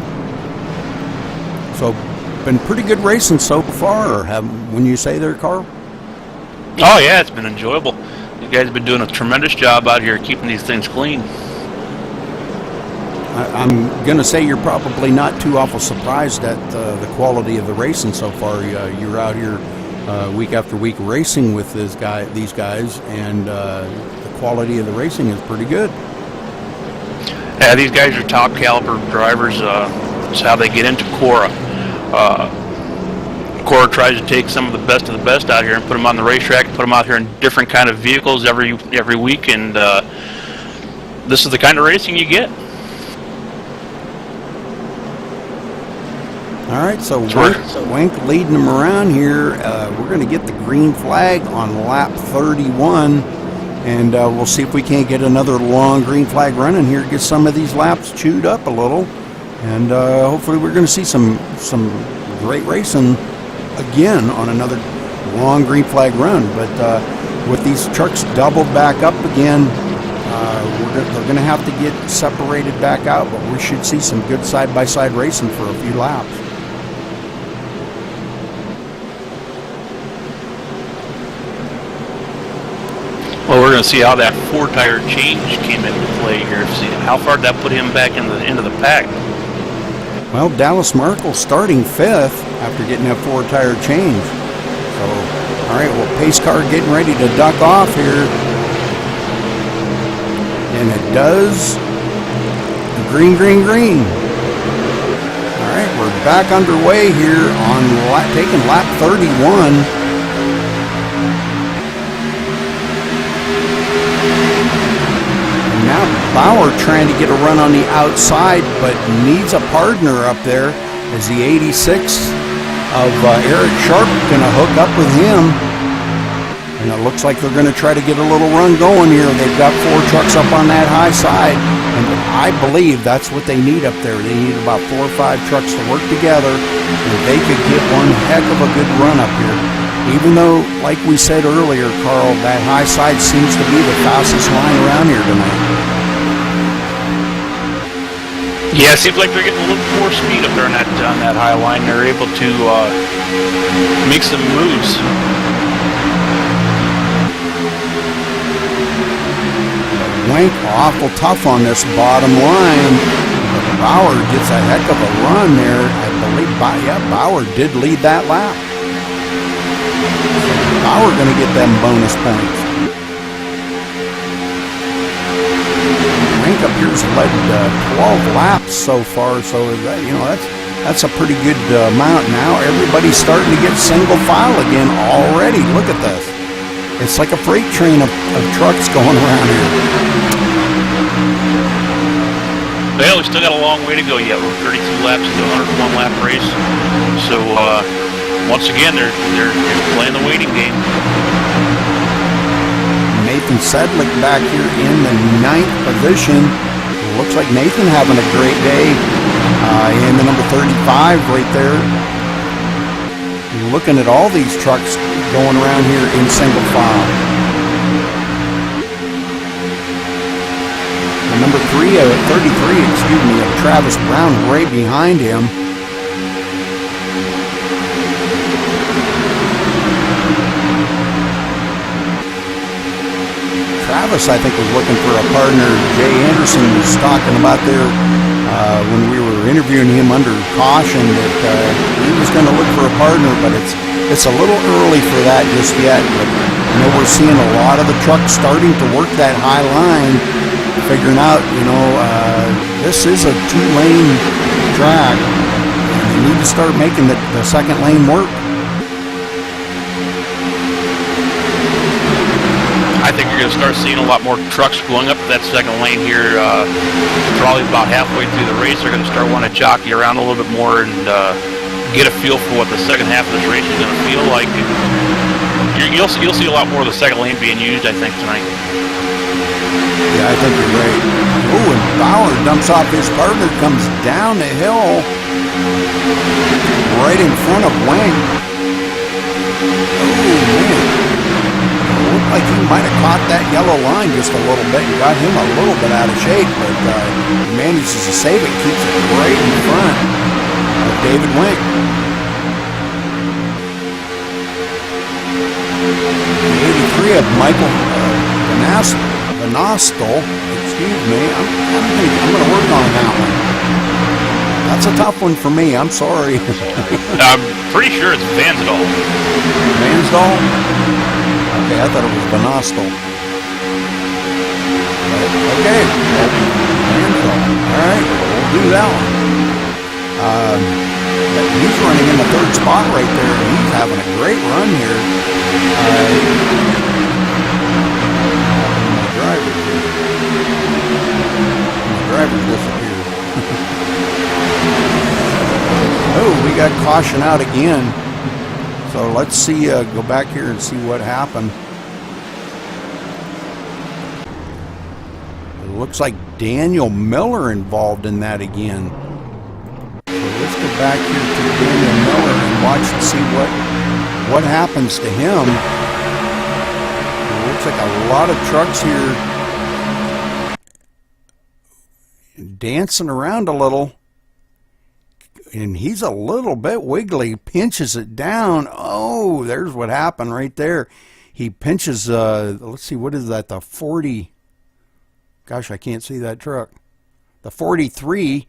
So, been pretty good racing so far, when you say there, Carl? Oh yeah, it's been enjoyable. You guys have been doing a tremendous job out here keeping these things clean. I'm going to say you're probably not too awful surprised at the quality of the racing so far. You're out here week after week racing with these guys, and the quality of the racing is pretty good. Yeah, these guys are top caliber drivers. It's how they get into Cora. Cora tries to take some of the best out here and put them on the racetrack, put them out here in different kind of vehicles every week, and this is the kind of racing you get. All right, so Wink leading them around here. We're going to get the green flag on lap 31, and we'll see if we can't get another long green flag running here, get some of these laps chewed up a little, and hopefully we're going to see some great racing again on another long green flag run. But with these trucks doubled back up again, they're going to have to get separated back out, but we should see some good side-by-side racing for a few laps. Well, we're going to see how that four-tire change came into play here. See how far did that put him back into the pack. Well, Dallas Markle starting 5th after getting that four-tire change. So, all right, well, pace car getting ready to duck off here. And it does. Green, green, green. All right, we're back underway here on taking lap 31. Now Bauer trying to get a run on the outside, but needs a partner up there as the 86 of Eric Sharp going to hook up with him. And it looks like they're going to try to get a little run going here. They've got 4 trucks up on that high side. And I believe that's what they need up there. They need about 4 or 5 trucks to work together, and they could get one heck of a good run up here. Even though, like we said earlier, Carl, that high side seems to be the fastest line around here tonight. Yeah, it seems like they're getting a little more speed up there on that high line. They're able to make some moves. Wank awful tough on this bottom line. But Bauer gets a heck of a run there. I believe, Bauer did lead that lap. So Bauer going to get them bonus points. Wank up here's led 12 laps so far, so that, that's a pretty good amount now. Everybody's starting to get single file again already. Look at this. It's like a freight train of trucks going around here. Well, we still got a long way to go yet. We're 32 laps into a 101 lap race. So once again, they're playing the waiting game. Nathan Sedlick back here in the 9th position. Looks like Nathan having a great day. In the number 35 right there. Looking at all these trucks going around here in single file. And number 33, Travis Brown right behind him. Travis, I think, was looking for a partner. Jay Anderson was talking about there when we were interviewing him under caution that he was going to look for a partner, but it's a little early for that just yet. But we're seeing a lot of the trucks starting to work that high line, figuring out, this is a 2-lane track, and they need to start making the second lane work. I think you're going to start seeing a lot more trucks going up that second lane here. Probably about halfway through the race, they're going to start wanting to jockey around a little bit more and get a feel for what the second half of this race is going to feel like. You'll see a lot more of the second lane being used, I think, tonight. Yeah, I think you're right. Oh, and Bauer dumps off his partner, comes down the hill right in front of Wang. Oh, man. Looked like he might have caught that yellow line just a little bit and got him a little bit out of shape, but he manages to save it, keeps it right in front of David Wink. The 83 of Michael Vanastel, excuse me, I'm going to work on that one. That's a tough one for me, I'm sorry. I'm pretty sure it's Vansdal. Vansdal? Okay, I thought it was Vanastel. Okay, Vansdal. All right, we'll do that one. He's running in the 3rd spot right there, and he's having a great run here. My driver disappeared. Oh, we got caution out again. So let's see, go back here and see what happened. It looks like Daniel Miller involved in that again. So let's go back here to Daniel Miller and watch and see what happens to him. It looks like a lot of trucks here dancing around a little. And he's a little bit wiggly, pinches it down. Oh, there's what happened right there. He pinches, let's see, what is that, the 40, gosh, I can't see that truck. The 43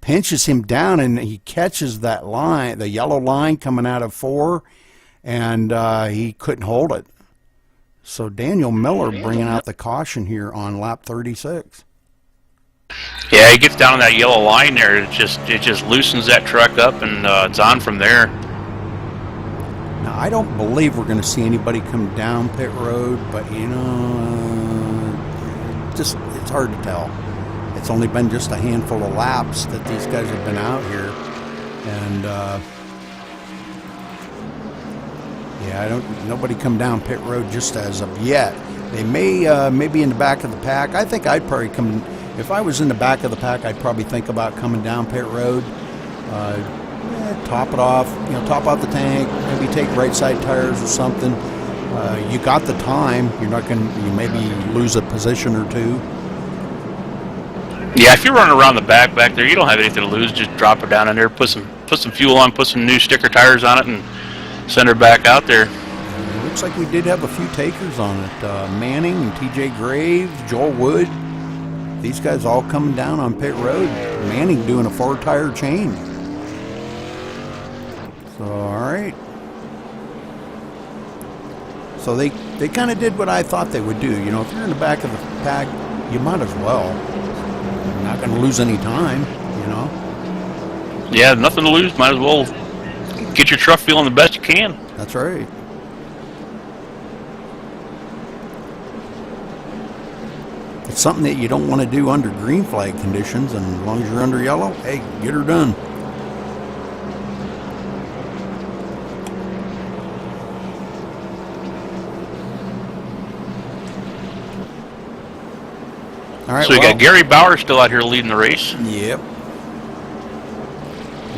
pinches him down, and he catches that line, the yellow line coming out of 4, and he couldn't hold it. So Daniel Miller bringing out the caution here on lap 36. Yeah, he gets down on that yellow line there. It just loosens that truck up, and it's on from there. Now, I don't believe we're going to see anybody come down pit road, but just it's hard to tell. It's only been just a handful of laps that these guys have been out here, and yeah, nobody come down pit road just as of yet. They may be in the back of the pack. I think I'd probably come. If I was in the back of the pack, I'd probably think about coming down pit road, top it off, top out the tank, maybe take right side tires or something. You got the time. You're not going to, you maybe lose a position or two. Yeah, if you're running around the back there, you don't have anything to lose. Just drop it down in there, put some fuel on, put some new sticker tires on it, and send her back out there. It looks like we did have a few takers on it. Manning and TJ Graves, Joel Wood. These guys all coming down on pit road. Manning doing a 4-tire change. So, all right. So they kind of did what I thought they would do. If you're in the back of the pack, you might as well. You're not going to lose any time, Yeah, nothing to lose. Might as well get your truck feeling the best you can. That's right. It's something that you don't want to do under green flag conditions, and as long as you're under yellow, hey, get her done. All right, so you got Gary Bauer still out here leading the race. Yep.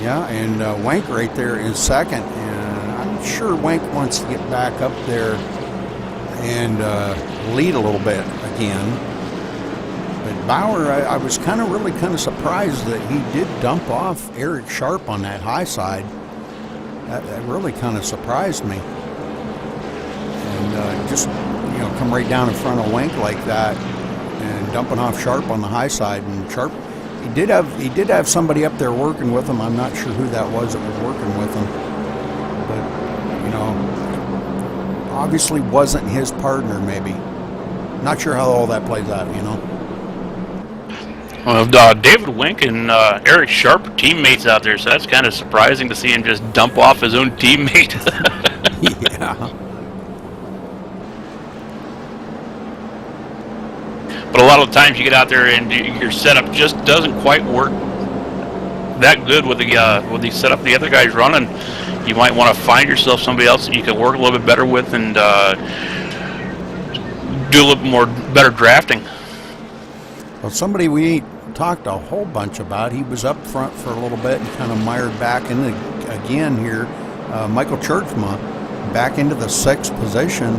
Yeah, and Wank right there is second, and I'm sure Wank wants to get back up there and lead a little bit again. But Bauer, I was really kind of surprised that he did dump off Eric Sharp on that high side. That really kind of surprised me. And just come right down in front of Wank like that, and dumping off Sharp on the high side. And Sharp, he did have somebody up there working with him. I'm not sure who that was that was working with him, but obviously wasn't his partner. Maybe, not sure how all that plays out. Well, David Wink and Eric Sharp are teammates out there, so that's kind of surprising to see him just dump off his own teammate. Yeah. But a lot of the times you get out there and your setup just doesn't quite work that good with the setup the other guy's running. You might want to find yourself somebody else that you can work a little bit better with and do a little more better drafting. Well, somebody we ain't talked a whole bunch about. He was up front for a little bit and kind of mired back in again here. Michael Churchma back into the 6th position,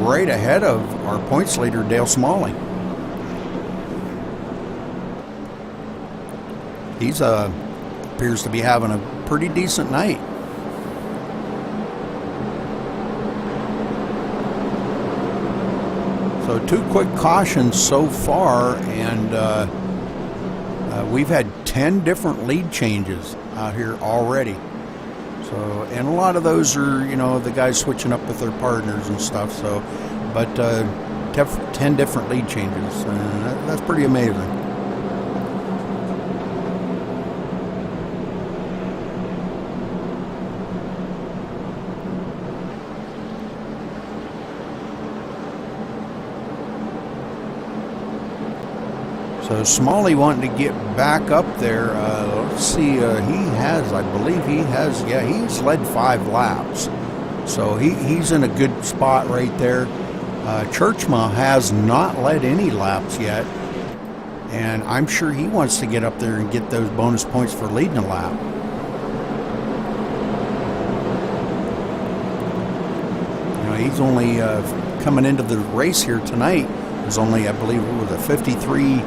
right ahead of our points leader, Dale Smalley. He's appears to be having a pretty decent night. So 2 quick cautions so far, and we've had 10 different lead changes out here already. So, and a lot of those are, the guys switching up with their partners and stuff. So, but 10 different lead changes. That's pretty amazing. So Smalley wanting to get back up there. Let's see. He's led 5 laps. So he's in a good spot right there. Churchma has not led any laps yet. And I'm sure he wants to get up there and get those bonus points for leading a lap. He's only coming into the race here tonight. Was only, I believe, it was a 53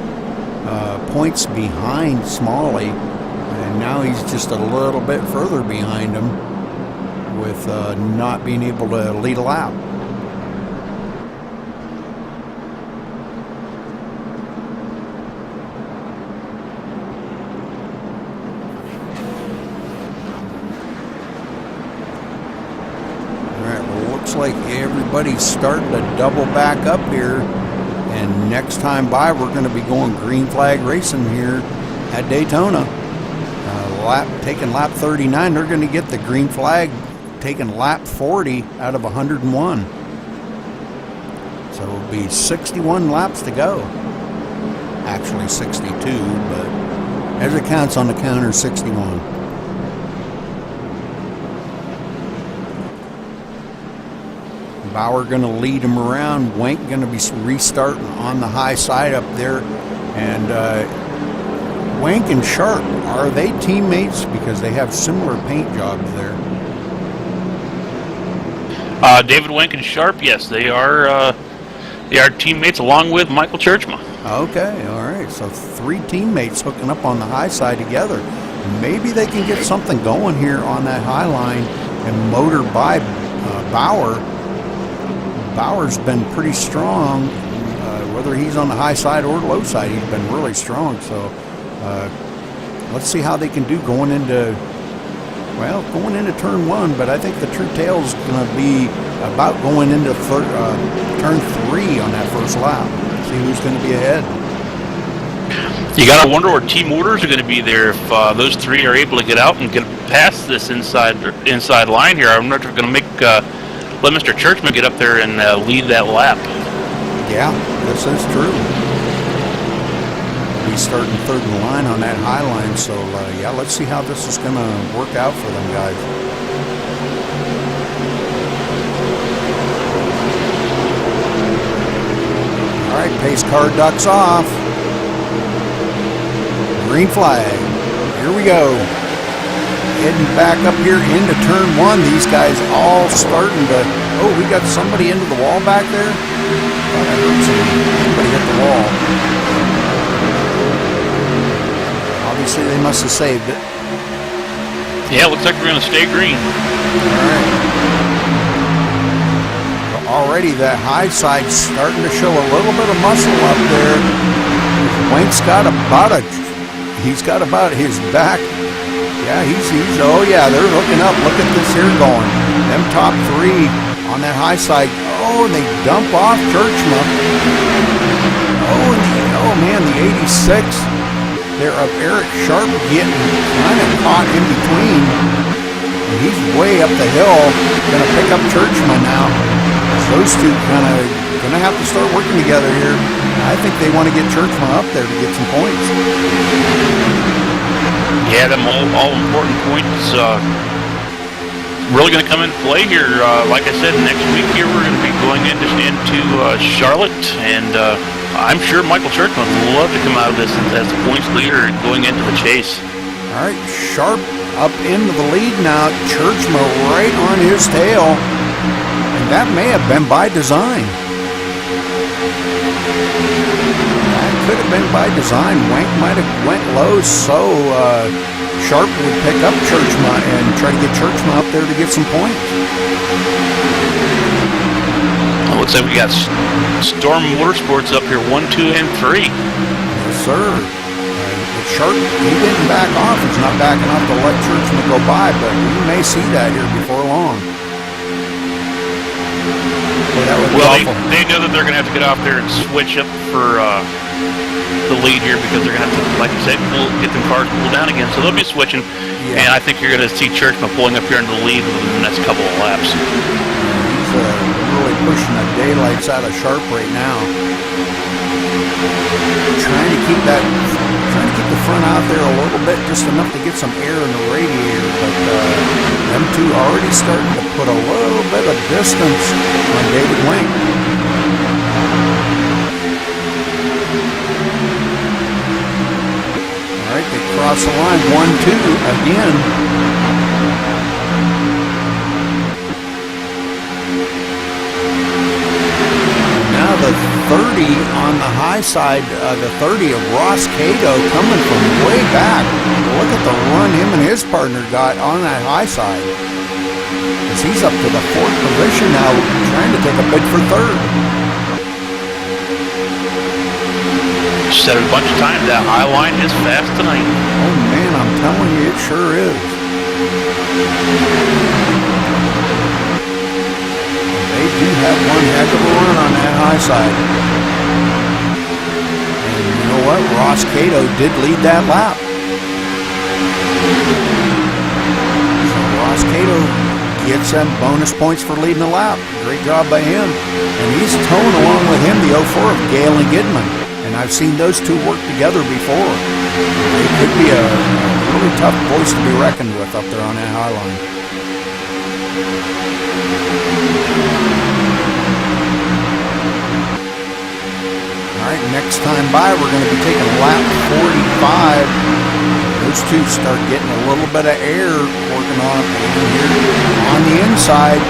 points behind Smalley, and now he's just a little bit further behind him with not being able to lead a lap. All right, well, looks like everybody's starting to double back up here. And next time by, we're going to be going green flag racing here at Daytona. Taking lap 39, they're going to get the green flag taking lap 40 out of 101. So it'll be 61 laps to go. Actually 62, but as it counts on the counter, 61. Bauer going to lead him around. Wank going to be restarting on the high side up there And Wank and Sharp, are they teammates? Because they have similar paint jobs there. David Wank and Sharp, yes, they are teammates along with Michael Churchma. Okay, all right. So 3 teammates hooking up on the high side together. Maybe they can get something going here on that high line and motor by Bauer. Bauer's been pretty strong. Whether he's on the high side or low side, he's been really strong. So let's see how they can do going into turn 1. But I think the true tale's going to be about going into turn 3 on that first lap. See who's going to be ahead. You got to wonder where T Motors are going to be there if those 3 are able to get out and get past this inside line here. I'm not going to let Mr. Churchman get up there and lead that lap. Yeah, this is true. He's starting third in the line on that high line, so yeah, let's see how this is going to work out for them guys. All right, pace car ducks off. Green flag. Here we go. Heading back up here into turn 1. These guys all starting to... Oh, we got somebody into the wall back there? I heard somebody hit the wall. Obviously, they must have saved it. Yeah, looks like we're going to stay green. All right. Already that high side starting to show a little bit of muscle up there. Wank's got about his back. Yeah, oh yeah, they're hooking up. Look at this here going. Them top 3 on that high side. Oh, and they dump off Churchma. Oh man, the 86 there of Eric Sharp getting kind of caught in between. And he's way up the hill. Gonna pick up Churchma now. Those two gonna have to start working together here. I think they want to get Churchma up there to get some points. Yeah, them all important points really going to come into play here. Like I said, next week here we're going to be going into Charlotte, and I'm sure Michael Churchman would love to come out of this as the points leader going into the chase. All right, Sharp up into the lead now. Churchma right on his tail. And that may have been by design. That could have been by design. Wank might have went low so Sharp would pick up Churchma and try to get Churchma up there to get some points. Well, looks like we got Storm Motorsports up here, 1, 2, and 3. Yes, sir. Sharp, he didn't back off. He's not backing off to let Churchma go by, but we may see that here before long. Well, they know that they're going to have to get off there and switch up for the lead here because they're going to have to, like you said, get them cars pulled down again. So they'll be switching, and I think you're going to see Churchman pulling up here into the lead within the next couple of laps. He's really pushing the daylights out of Sharp right now. Trying to keep the front out there a little bit, just enough to get some air in the radiator, but them two already starting to put a little bit of distance on David Wank. All right, they cross the line, 1-2 again. Now the 30 on the high side, the 30 of Ross Cato coming from way back. Look at the run him and his partner got on that high side. As he's up to the 4th position now, trying to take a bid for 3rd. Said it a bunch of times, that high line is fast tonight. Oh man, I'm telling you, it sure is. They do have one heck of a run on that high side. And you know what? Ross Cato did lead that lap. So Ross Cato gets them bonus points for leading the lap. Great job by him. And he's towing along with him the 04 of Gale and Gidman. And I've seen those two work together before. They could be a really tough voice to be reckoned with up there on that high line. All right, next time by, we're going to be taking lap 45. Those two start getting a little bit of air working on it here on the inside.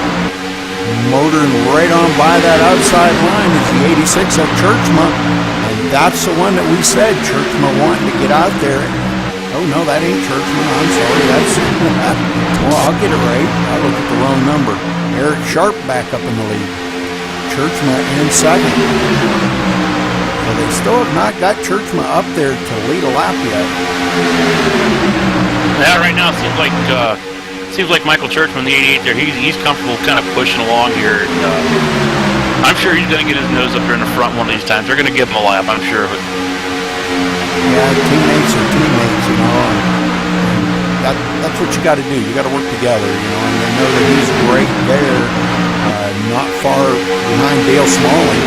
Motoring right on by that outside line is the 86 of Churchma. And that's the one that we said Churchma wanting to get out there. Oh no, that ain't Churchma. I'm sorry. That's well, I'll get it right. I looked at the wrong number. Eric Sharp back up in the lead. Churchma in second. So they still have not got Churchma up there to lead a lap yet. Yeah, right now it seems like Michael Churchman, the 88 there, he's comfortable kind of pushing along here. And, I'm sure he's going to get his nose up there in the front one of these times. They're going to give him a lap, I'm sure of it. Yeah, teammates are teammates, you know. And that's what you got to do. You got to work together, you know. And they know that he's right there, not far behind Dale Smalley.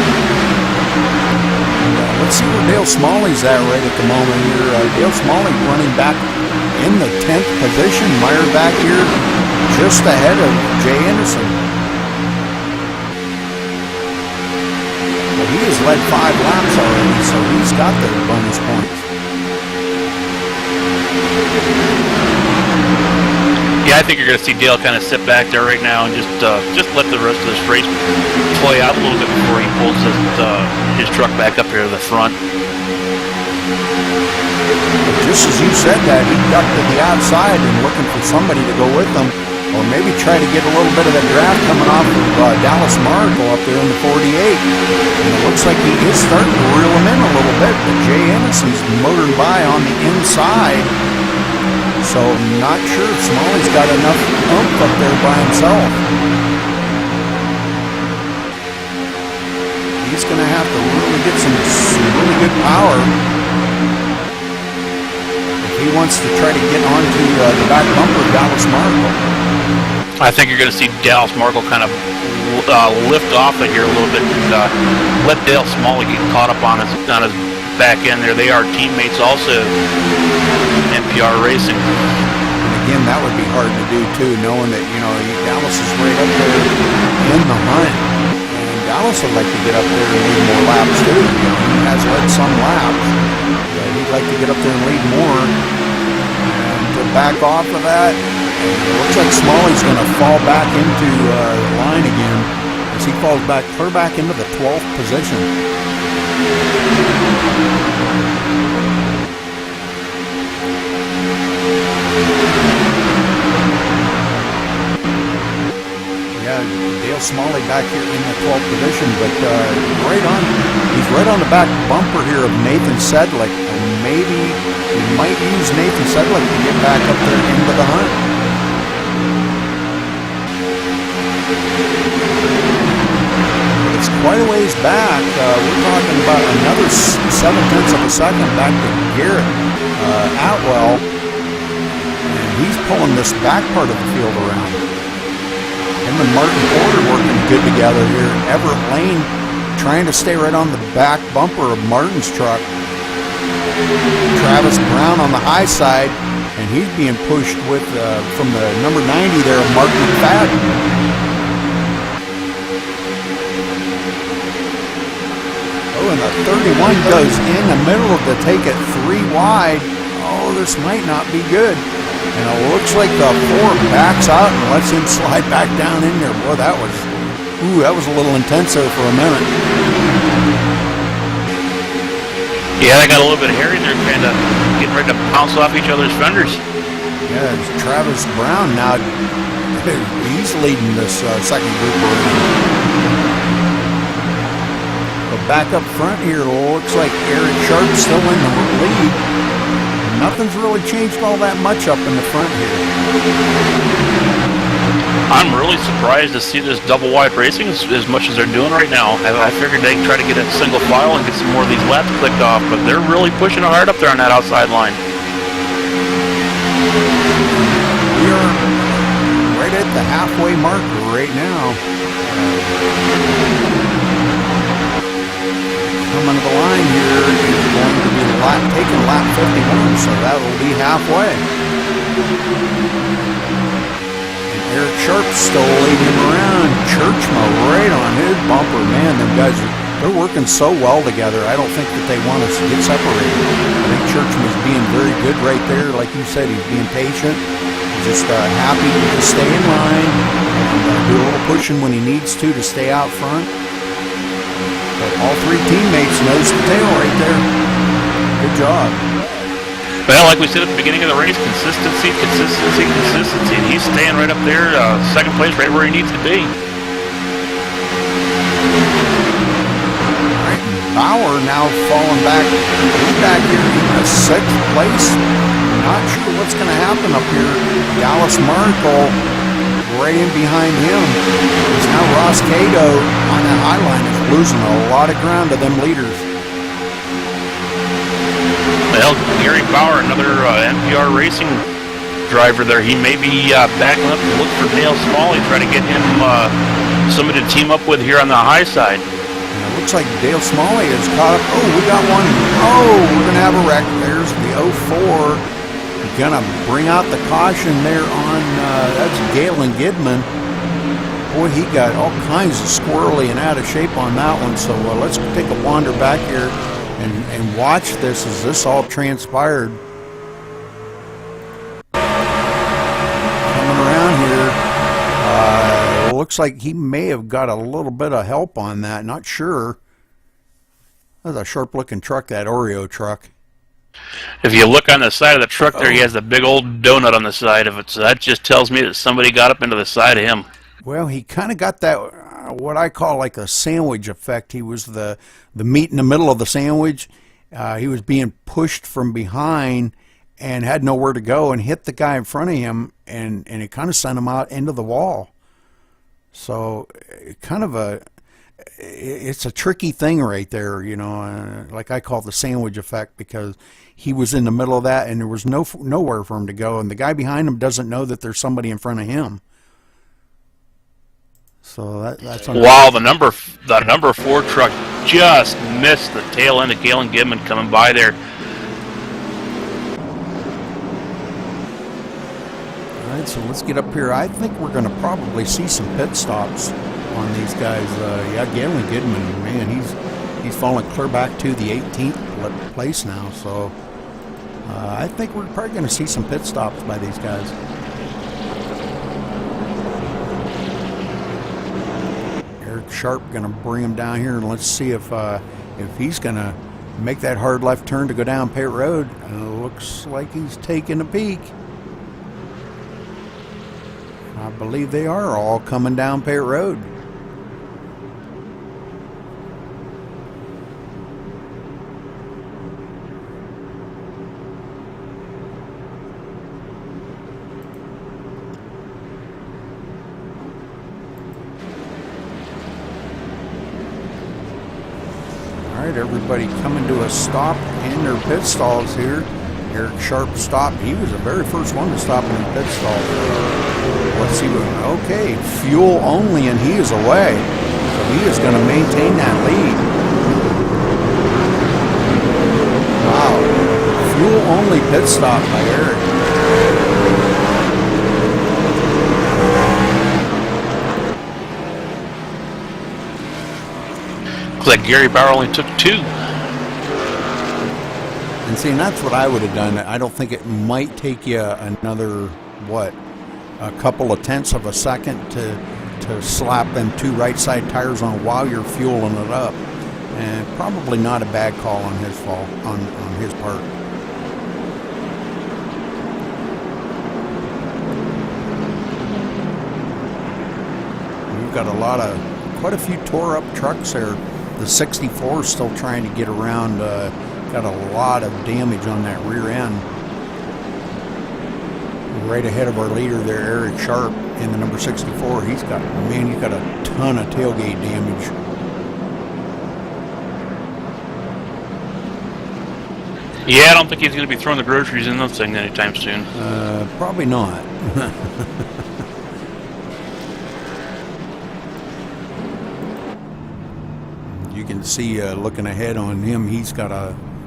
And, let's see where Dale Smalley's at right at the moment here. Dale Smalley running back in the 10th position. Meyer back here just ahead of Jay Anderson. Well, he has led 5 laps already, so he's got the bonus points. Yeah, I think you're going to see Dale kind of sit back there right now and just let the rest of this race play out a little bit before he pulls his truck back up here to the front. Just as you said that, he ducked to the outside and looking for somebody to go with him, or maybe try to get a little bit of the draft coming off of Dallas Markle up there in the 48. And it looks like he is starting to reel him in a little bit, but Jay Anderson's motoring by on the inside. So not sure if Smalley's got enough oomph up there by himself. He's going to have to really get some really good power he wants to try to get onto the back bumper of Dallas Markle. I think you're going to see Dallas Markle kind of lift off it here a little bit and let Dale Smalley get caught up on his back end there. They are teammates also in NPR Racing. Again, that would be hard to do too, knowing that, you know, Dallas is right up there in the hunt. And Dallas would like to get up there and lead more laps too. You know, he has led some laps. He'd like to get up there and lead more. And to back off of that, it looks like Smalley's going to fall back into the line again as he falls back, clear back into the 12th position. Yeah, Dale Smalley back here in the 12th position, but he's right on the back bumper here of Nathan Sedlick, and maybe he might use Nathan Sedlick to get back up there into the hunt. It's quite a ways back. We're talking about another 7/10 of a second back to Garrett Atwell, and he's pulling this back part of the field around. Him and Martin Porter working good together here. Everett Lane trying to stay right on the back bumper of Martin's truck. Travis Brown on the high side, and he's being pushed with from the number 90 there, Mark McFadden. Oh, and the 31 goes in the middle to take it 3 wide. Oh, this might not be good. And it looks like the 4 backs out and lets him slide back down in there. Boy, that was a little intense there for a minute. Yeah, they got a little bit hairy. They're kind of getting ready to bounce off each other's fenders. Yeah, it's Travis Brown now. He's leading this second group around. But back up front here, it looks like Eric Sharp's still in the lead. Nothing's really changed all that much up in the front here. I'm really surprised to see this double wide racing as much as they're doing right now. I figured they'd try to get a single file and get some more of these laps clicked off, but they're really pushing it hard up there on that outside line. We are right at the halfway mark right now. Coming to the line here is going to be taking lap 51, so that will be halfway. Eric Sharp's still leading him around. Churchma right on his bumper. Man, them guys are they're working so well together. I don't think that they want us to get separated. I think Churchman is being very good right there. Like you said, he's being patient. He's just happy to stay in line and do a little pushing when he needs to stay out front. But all three teammates nose to tail right there. Good job. Well, like we said at the beginning of the race, consistency, consistency, consistency. And he's staying right up there, second place, right where he needs to be. Bauer now falling back. He's back here in 6th place. Not sure what's going to happen up here. Dallas Markle right in behind him. It's now Ross Cato on that high line is losing a lot of ground to them leaders. Well, Gary Bauer, another NPR racing driver there. He may be backing up to look for Dale Smalley, try to get him somebody to team up with here on the high side. Looks like Dale Smalley is caught up. Oh, we got one. Oh, we're going to have a wreck. There's the 04. Going to bring out the caution there on, that's Galen Gidman. Boy, he got all kinds of squirrely and out of shape on that one. So let's take a wander back here and watch this as this all transpired. Coming around here. Looks like he may have got a little bit of help on that. Not sure. That's a sharp-looking truck, that Oreo truck. If you look on the side of the truck there, he has a big old donut on the side of it. So that just tells me that somebody got up into the side of him. Well, he kind of got that, what I call like a sandwich effect. He was the meat in the middle of the sandwich. He was being pushed from behind and had nowhere to go and hit the guy in front of him, and it kind of sent him out into the wall. So kind of it's a tricky thing right there, you know, like I call it the sandwich effect, because he was in the middle of that and there was nowhere for him to go, and the guy behind him doesn't know that there's somebody in front of him. So that's wow. The number 4 truck just missed the tail end of Galen Gidman coming by there. All right, so let's get up here. I think we're going to probably see some pit stops on these guys. Yeah, Galen Gidman, man, he's falling clear back to the 18th place now. So I think we're probably going to see some pit stops by these guys. Eric Sharp going to bring him down here, and let's see if he's going to make that hard left turn to go down pit road. Looks like he's taking a peek. I believe they are all coming down pit road. All right, everybody coming to a stop in their pit stalls here. Eric Sharp stopped. He was the very first one to stop in the pit stall. Let's see what, okay, fuel only, and he is away. So he is going to maintain that lead. Wow. Fuel only pit stop by Eric. Looks like Gary Bauer only took 2. And see, and that's what I would have done. I don't think it might take you another, what, a couple of tenths of a second to slap them 2 right side tires on while you're fueling it up. And probably not a bad call on his fault, on his part. We've got quite a few tore up trucks there. The 64 is still trying to get around. Got a lot of damage on that rear end. Right ahead of our leader there, Eric Sharp, in the number 64. He's got a ton of tailgate damage. Yeah, I don't think he's going to be throwing the groceries in those things anytime soon. Probably not. You can see, looking ahead on him, he's got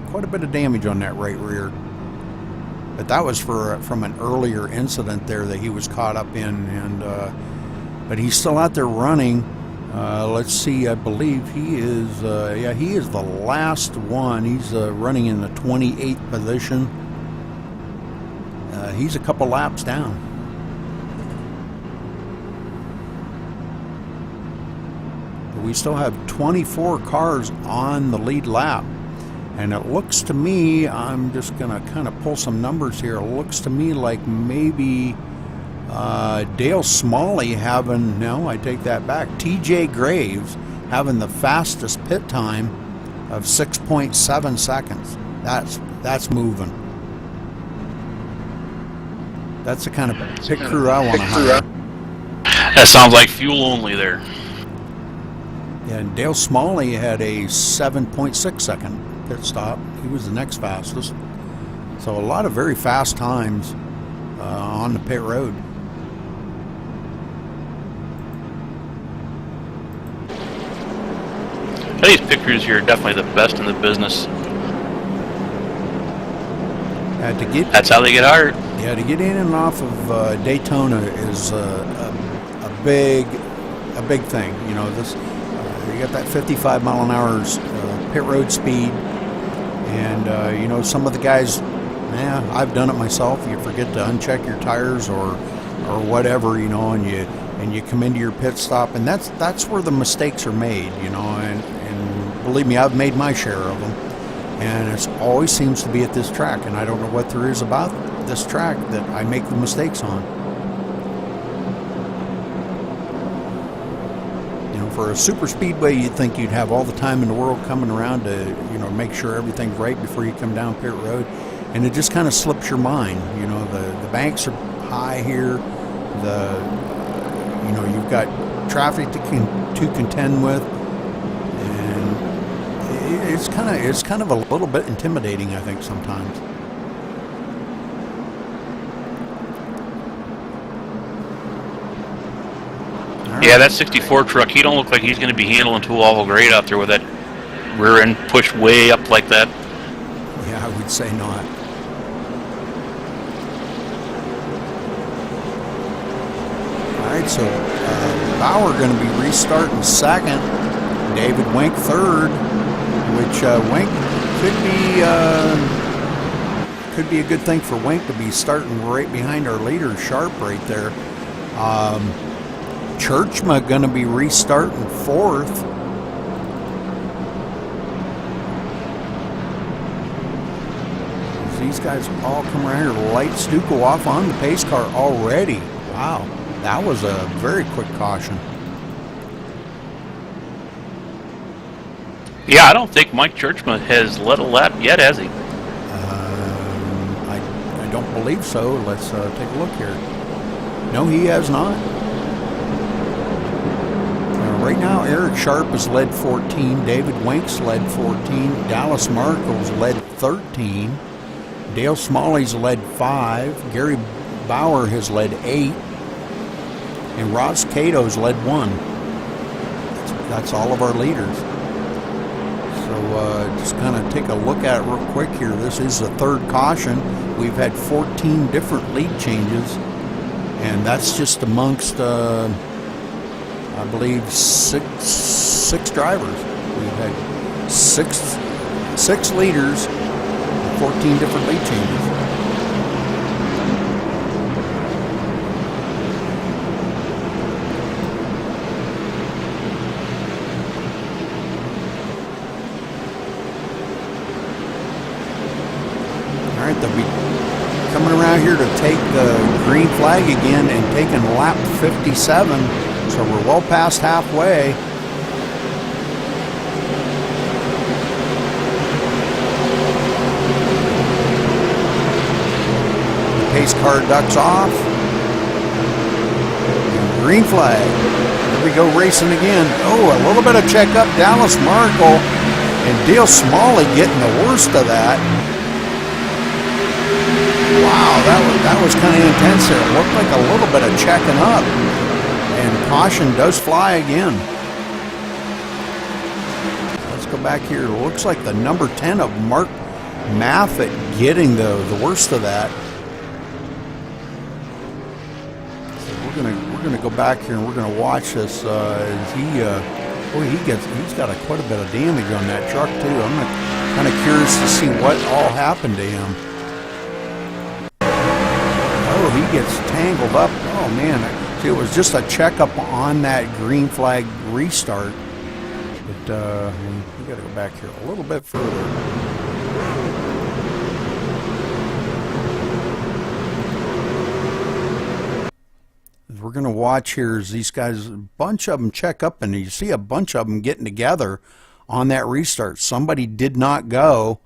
quite a bit of damage on that right rear. But that was from an earlier incident there that he was caught up in, and but he's still out there running. Let's see, I believe he is, yeah, he is the last one. He's running in the 28th position. He's a couple laps down. But we still have 24 cars on the lead lap. And it looks to me, I'm just going to kind of pull some numbers here. It looks to me like maybe Dale Smalley having, no, I take that back. TJ Graves having the fastest pit time of 6.7 seconds. That's moving. That's the kind of pit crew I want to hire. That sounds like fuel only there. Yeah, and Dale Smalley had a 7.6 second pit stop. He was the next fastest. So a lot of very fast times on the pit road. These pit crews here are definitely the best in the business. That's how they get hired. Yeah, to get in and off of Daytona is a big thing. You know, this you got that 55 mile an hour pit road speed, and you know, some of the guys, yeah, I've done it myself. You forget to uncheck your tires or whatever, you know, and you come into your pit stop, and that's where the mistakes are made, you know, and believe me, I've made my share of them. And it always seems to be at this track, and I don't know what there is about this track that I make the mistakes on. You know, for a super speedway, you'd think you'd have all the time in the world coming around to, you know, make sure everything's right before you come down pit road, and it just kind of slips your mind. You know, the banks are high here. You know, you've got traffic to contend with. It's kind of a little bit intimidating, I think, sometimes. Right. Yeah, that 64 truck, he don't look like he's going to be handling too awful great out there with that rear end pushed way up like that. Yeah, I would say not. All right, so Bauer going to be restarting second. David Wenk third. Which Wenk could be a good thing for Wenk to be starting right behind our leader, Sharp, right there. Churchma going to be restarting fourth. These guys all come around here. Lights do go off on the pace car already. Wow, that was a very quick caution. Yeah, I don't think Mike Churchman has led a lap yet, has he? I don't believe so. Let's take a look here. No, he has not. Right now, Eric Sharp has led 14. David Wenk's led 14. Dallas Markle's led 13. Dale Smalley's led 5. Gary Bauer has led 8. And Ross Cato's led 1. That's all of our leaders. So just kind of take a look at it real quick here. This is the third caution. We've had 14 different lead changes, and that's just amongst, I believe, six drivers. We've had six leaders, 14 different lead changes. They'll be coming around here to take the green flag again and taking lap 57. So we're well past halfway. The pace car ducks off. And green flag. Here we go racing again. Oh, a little bit of checkup. Dallas Markle and Dale Smalley getting the worst of that. Wow, that was kind of intense there. It looked like a little bit of checking up. And caution does fly again. Let's go back here. It looks like the number 10 of Mark Maffett getting the worst of that. So we're we're going to go back here and we're going to watch this as he's got quite a bit of damage on that truck too. I'm kind of curious to see what all happened to him. Oh, he gets tangled up. Oh man, see, it was just a checkup on that green flag restart. But we got to go back here a little bit further. We're going to watch here as these guys, a bunch of them check up, and you see a bunch of them getting together on that restart. Somebody did not go.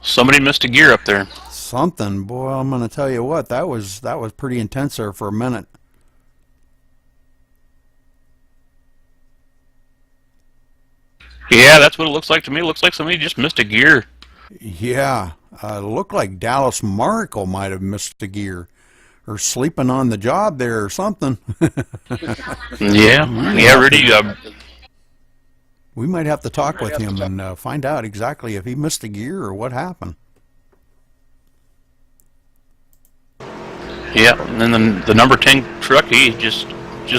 Somebody missed a gear up there. Something, boy, I'm going to tell you what, that was pretty intense there for a minute. Yeah, that's what it looks like to me. It looks like somebody just missed a gear. Yeah, looked like Dallas Markle might have missed a gear. Or sleeping on the job there or something. Yeah, Rudy. We might have to talk with him and find out exactly if he missed a gear or what happened. Yeah, and then the number 10 truck, he just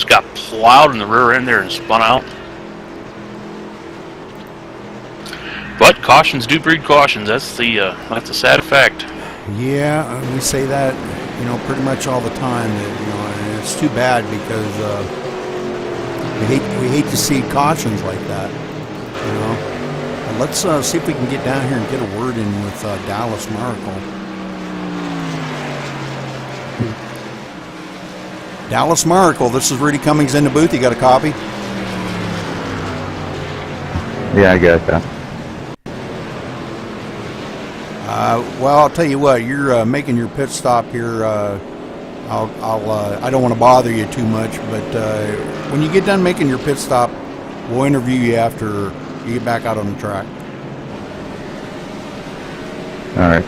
got plowed in the rear end there and spun out. But cautions do breed cautions. That's a sad fact. Yeah, we say that, pretty much all the time. That, and it's too bad because we hate to see cautions like that. But let's see if we can get down here and get a word in with Dallas Markle. Dallas Markle, this is Rudy Cummings in the booth. You got a copy? Yeah, I got that. Well, I'll tell you what. You're making your pit stop here. I don't want to bother you too much, but when you get done making your pit stop, we'll interview you after you get back out on the track. All right.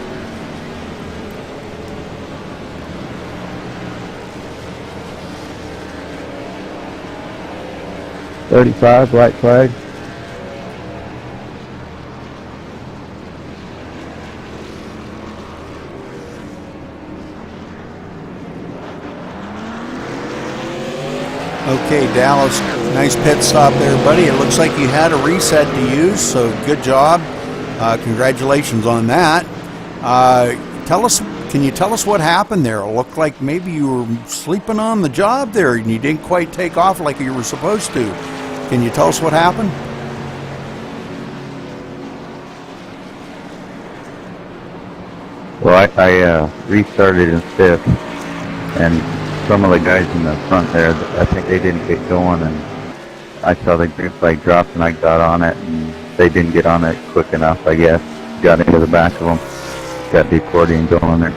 .35 white flag. Okay, Dallas, nice pit stop there, buddy. It looks like you had a reset to use, so good job. Congratulations on that. Can you tell us what happened there? It looked like maybe you were sleeping on the job there and you didn't quite take off like you were supposed to. Can you tell us what happened? Well, I restarted in fifth, and some of the guys in the front there, I think they didn't get going, and I saw the green flag drop, and I got on it, and they didn't get on it quick enough, I guess. Got into the back of them, got the accordion going there.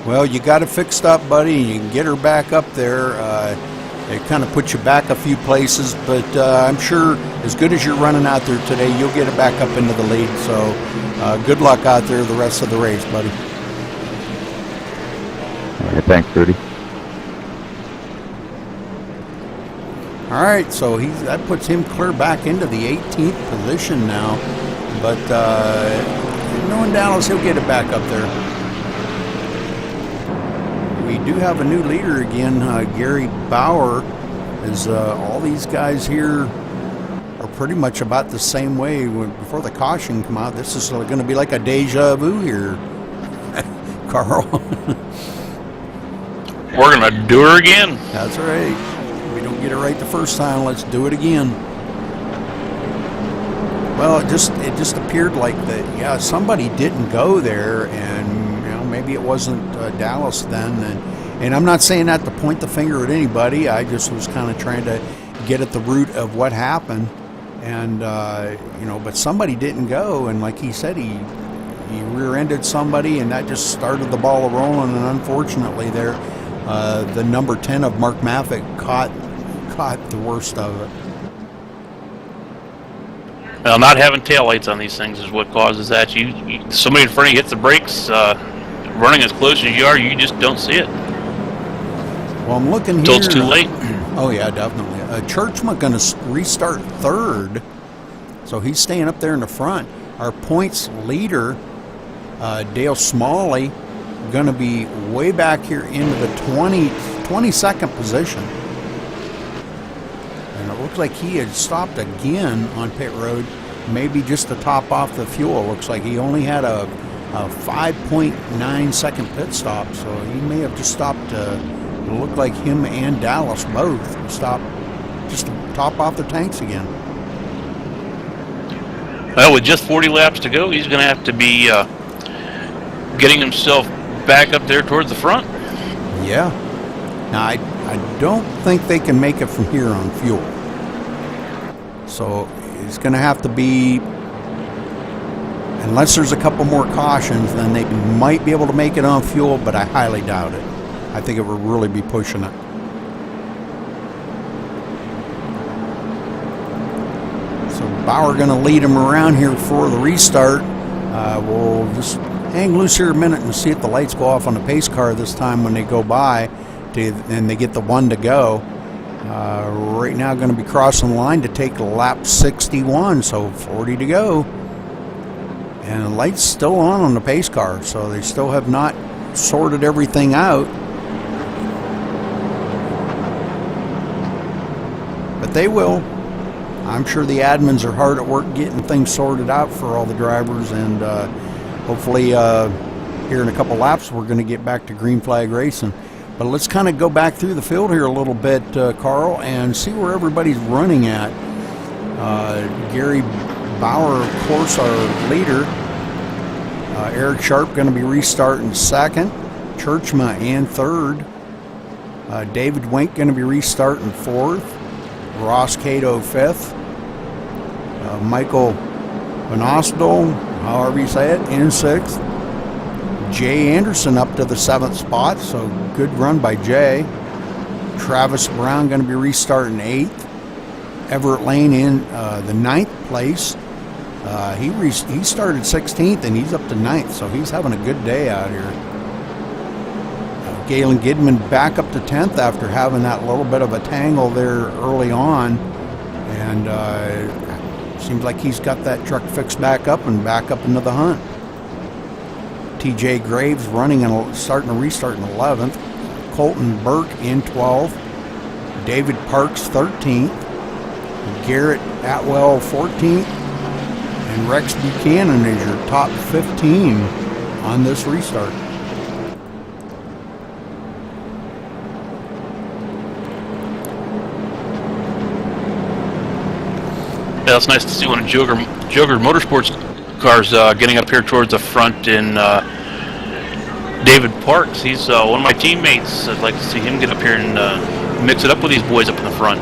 Well, you got it fixed up, buddy. You can get her back up there. It kind of puts you back a few places, but I'm sure as good as you're running out there today, you'll get it back up into the lead. So good luck out there the rest of the race, buddy. All right, thanks, Rudy. All right, so that puts him clear back into the 18th position now. But knowing Dallas, he'll get it back up there. We do have a new leader again, Gary Bauer. As all these guys here are pretty much about the same way before the caution come out. This is going to be like a deja vu here, Carl. We're going to do her again. That's right. We don't get it right the first time. Let's do it again. Well, it just appeared like that. Yeah, somebody didn't go there, and maybe it wasn't Dallas then. And I'm not saying that to point the finger at anybody. I just was kind of trying to get at the root of what happened. And but somebody didn't go, and like he said, he rear-ended somebody, and that just started the ball rolling. And unfortunately, there, the number 10 of Mark Maffick caught the worst of it. Well, not having taillights on these things is what causes that. Somebody in front of you hits the brakes, running as close as you are, you just don't see it. Well, I'm looking here. Until it's too late. Oh, yeah, definitely. Churchman going to restart third, so he's staying up there in the front. Our points leader, Dale Smalley, going to be way back here into the 22nd position. And it looks like he had stopped again on pit road, maybe just to top off the fuel. It looks like he only had a 5.9 second pit stop, so he may have just stopped. It looked like him and Dallas both stopped just to top off their tanks again. Well, with just 40 laps to go, he's going to have to be getting himself back up there towards the front. Yeah. Now, I don't think they can make it from here on fuel. So it's going to have to be, unless there's a couple more cautions, then they might be able to make it on fuel, but I highly doubt it. I think it would really be pushing it. So Bauer going to lead him around here for the restart. We'll just hang loose here a minute and see if the lights go off on the pace car this time when they go by, and they get the one to go. Right now going to be crossing the line to take lap 61, so 40 to go. And the light's still on the pace car, so they still have not sorted everything out. But they will. I'm sure the admins are hard at work getting things sorted out for all the drivers, and hopefully here in a couple laps we're going to get back to green flag racing. But let's kind of go back through the field here a little bit, Carl, and see where everybody's running at. Gary Bauer, of course, our leader. Eric Sharp going to be restarting second. Churchma in third. David Wink going to be restarting fourth. Ross Cato fifth. Michael Vanostol, however you say it, in sixth. Jay Anderson up to the seventh spot, so good run by Jay. Travis Brown going to be restarting eighth. Everett Lane in the ninth place. He started 16th and he's up to 9th, so he's having a good day out here. Galen Gidman back up to 10th after having that little bit of a tangle there early on, and seems like he's got that truck fixed back up and back up into the hunt. TJ Graves running and starting to restart in 11th. Colton Burke in 12th. David Parks 13th. Garrett Atwell 14th. And Rex Buchanan is your top 15 on this restart. Yeah, it's nice to see one of Joker Motorsports cars getting up here towards the front. And David Parks, he's one of my teammates. I'd like to see him get up here and mix it up with these boys up in the front.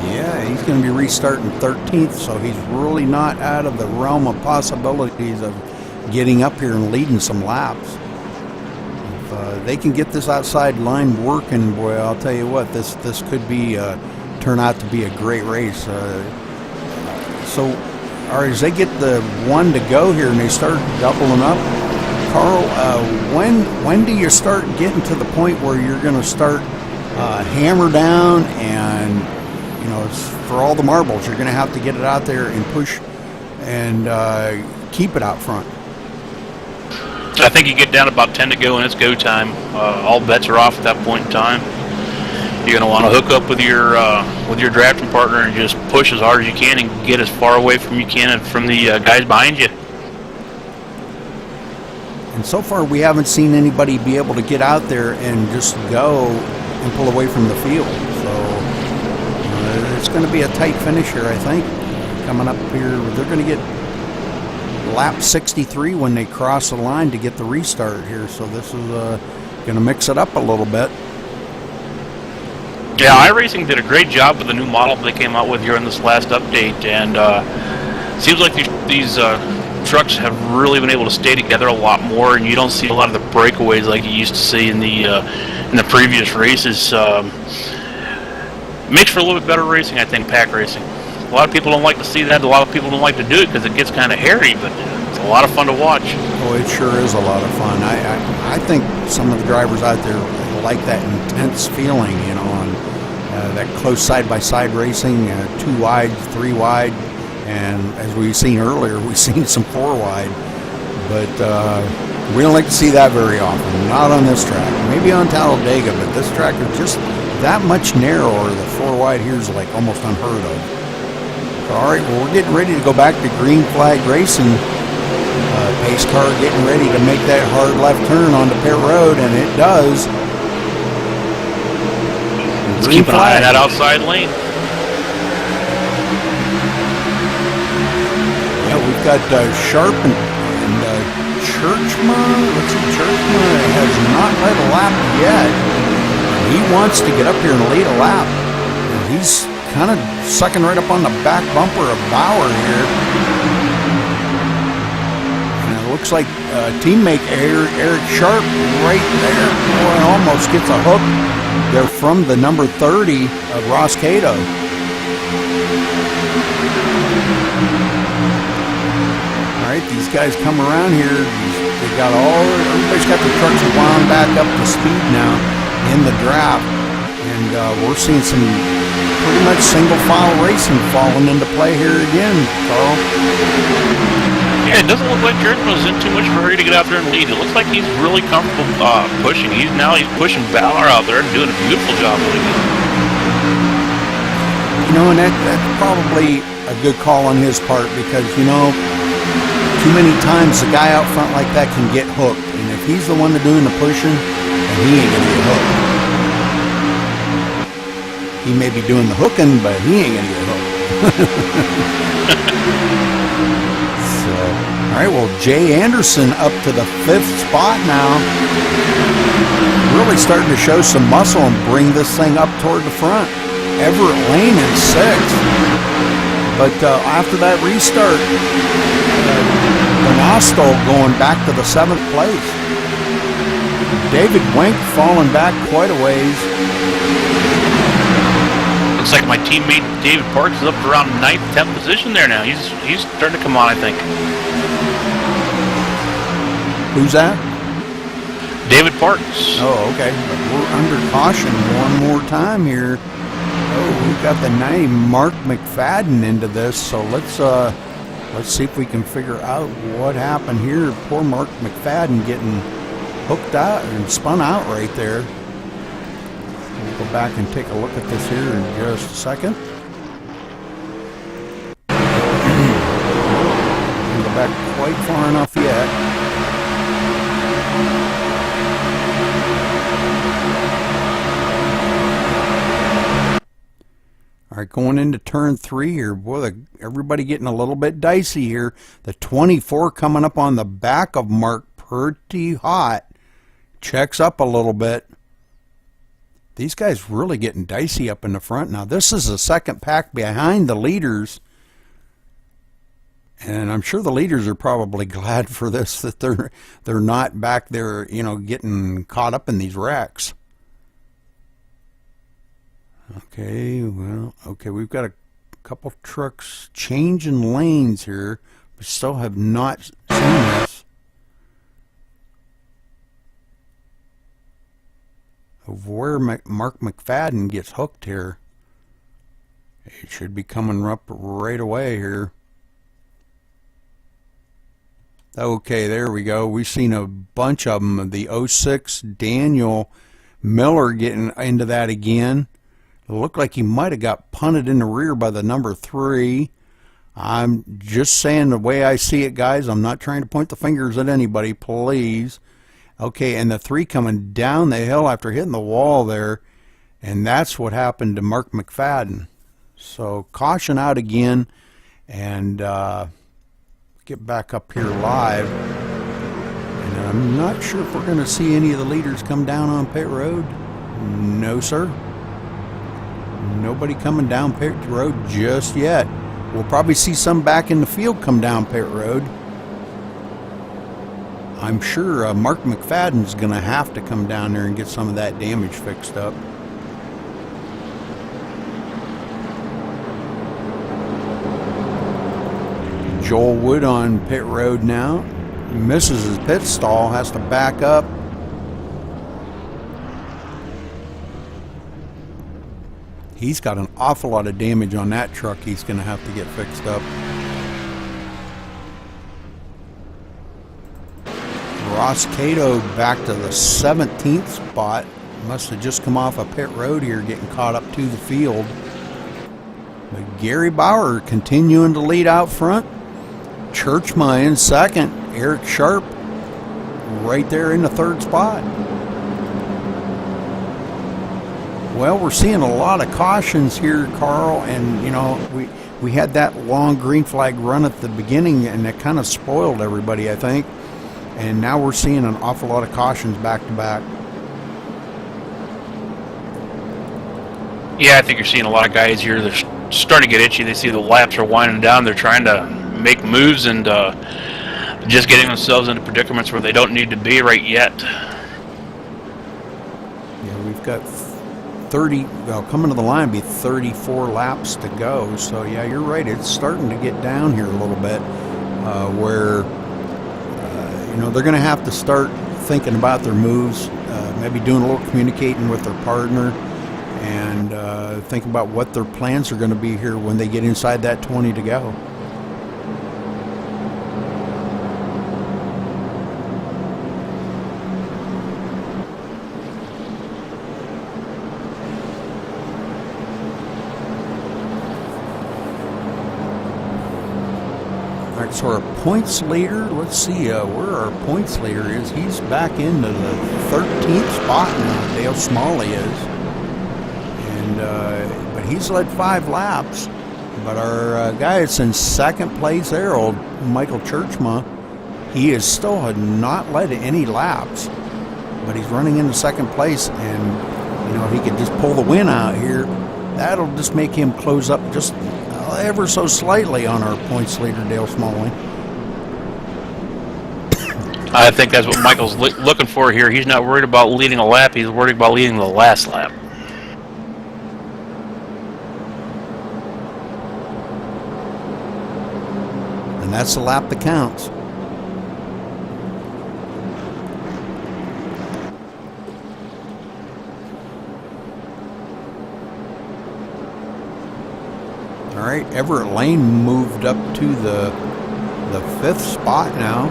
Yeah, he's going to be restarting 13th, so he's really not out of the realm of possibilities of getting up here and leading some laps. If they can get this outside line working, boy, I'll tell you what, this could be turn out to be a great race. So, or as they get the one to go here and they start doubling up, Carl, when do you start getting to the point where you're going to start hammer down and, you know, it's for all the marbles, you're going to have to get it out there and push and keep it out front? I think you get down about 10 to go and it's go time. All bets are off at that point in time. You're going to want to hook up with your drafting partner and just push as hard as you can and get as far away from you can and from the guys behind you. And so far, we haven't seen anybody be able to get out there and just go and pull away from the field. So it's going to be a tight finish here, I think. Coming up here, they're going to get lap 63 when they cross the line to get the restart here. So this is going to mix it up a little bit. Yeah, iRacing did a great job with the new model they came out with here in this last update, and seems like these trucks have really been able to stay together a lot more, and you don't see a lot of the breakaways like you used to see in the previous races. Makes for a little bit better racing, I think, pack racing. A lot of people don't like to see that. A lot of people don't like to do it because it gets kind of hairy, but it's a lot of fun to watch. Oh, it sure is a lot of fun. I think some of the drivers out there like that intense feeling, you know, on that close side-by-side racing, 2 wide, 3 wide, and as we've seen earlier, we've seen some 4 wide. But We don't like to see that very often. Not on this track. Maybe on Talladega, but this track is just that much narrower. The 4 wide here is like almost unheard of. All right, well, we're getting ready to go back to green flag racing. Pace car getting ready to make that hard left turn onto pit road, and it does. Let's keep an eye on that outside lane. Yeah, we've got Sharp and Churchma. Let's see, Churchma has not led a lap yet. He wants to get up here and lead a lap. And he's kind of sucking right up on the back bumper of Bauer here. And it looks like teammate Eric Sharp right there. Boy, almost gets a hook. They're from the number 30 of Ross Cato. All right, these guys come around here. Everybody's got the trucks wound back up to speed now in the draft, and we're seeing some pretty much single file racing falling into play here again, Carl. Yeah, it doesn't look like Churchman's in too much of a hurry to get out there and lead. It looks like he's really comfortable pushing. He's pushing Bauer out there and doing a beautiful job leading. You know, and that's probably a good call on his part because, you know, too many times the guy out front like that can get hooked. And if he's the one doing the pushing, then he ain't going to get hooked. He may be doing the hooking, but he ain't going to get hooked. So, all right, well, Jay Anderson up to the 5th spot now. Really starting to show some muscle and bring this thing up toward the front. Everett Lane in 6th. But after that restart, Bonastol going back to the 7th place. David Wenk falling back quite a ways. Looks like my teammate David Parks is up around 9th, 10th position there now. He's starting to come on, I think. Who's that? David Parks. Oh, okay. But we're under caution one more time here. Oh, we've got the 90 Mark McFadden into this, so let's see if we can figure out what happened here. Poor Mark McFadden getting hooked out and spun out right there. We'll go back and take a look at this here in just a second. Don't go back quite far enough yet. All right, going into turn 3 here. Boy, everybody getting a little bit dicey here. The 24 coming up on the back of Mark, pretty hot. Checks up a little bit. These guys really getting dicey up in the front. Now, this is the second pack behind the leaders. And I'm sure the leaders are probably glad for this, that they're not back there, you know, getting caught up in these wrecks. Okay, well, okay, we've got a couple trucks changing lanes here. We still have not seen this. Of where Mark McFadden gets hooked here. It should be coming up right away here. Okay, there we go. We've seen a bunch of them. The 06 Daniel Miller getting into that again. It looked like he might have got punted in the rear by the number 3. I'm just saying the way I see it, guys. I'm not trying to point the fingers at anybody, please. Okay, and the 3 coming down the hill after hitting the wall there. And that's what happened to Mark McFadden. So caution out again. And get back up here live. And I'm not sure if we're going to see any of the leaders come down on pit road. No, sir. Nobody coming down pit road just yet. We'll probably see some back in the field come down pit road. I'm sure Mark McFadden's going to have to come down there and get some of that damage fixed up. Joel Wood on pit road now. Misses his pit stall, has to back up. He's got an awful lot of damage on that truck he's going to have to get fixed up. Ross Cato back to the 17th spot. Must have just come off a pit road here, getting caught up to the field. But Gary Bauer continuing to lead out front. Churchma in second. Eric Sharp right there in the third spot. Well, we're seeing a lot of cautions here, Carl, and you know, we had that long green flag run at the beginning, and that kind of spoiled everybody, I think. And now we're seeing an awful lot of cautions back to back. Yeah, I think you're seeing a lot of guys here. They're starting to get itchy. They see the laps are winding down. They're trying to make moves and just getting themselves into predicaments where they don't need to be right yet. Yeah, we've got 30, well, coming to the line, be 34 laps to go. So yeah, you're right. It's starting to get down here a little bit, where you know, they're going to have to start thinking about their moves, maybe doing a little communicating with their partner, and think about what their plans are going to be here when they get inside that 20 to go. All right, so our points leader, let's see where our points leader is. He's back into the 13th spot now, Dale Smalley is. But he's led 5 laps. But our guy that's in second place there, old Michael Churchma, he is still had not led any laps. But he's running into second place, and you know, he could just pull the win out here. That'll just make him close up just ever so slightly on our points leader, Dale Smalley. I think that's what Michael's looking for here. He's not worried about leading a lap. He's worried about leading the last lap. And that's the lap that counts. All right, Everett Lane moved up to the 5th spot now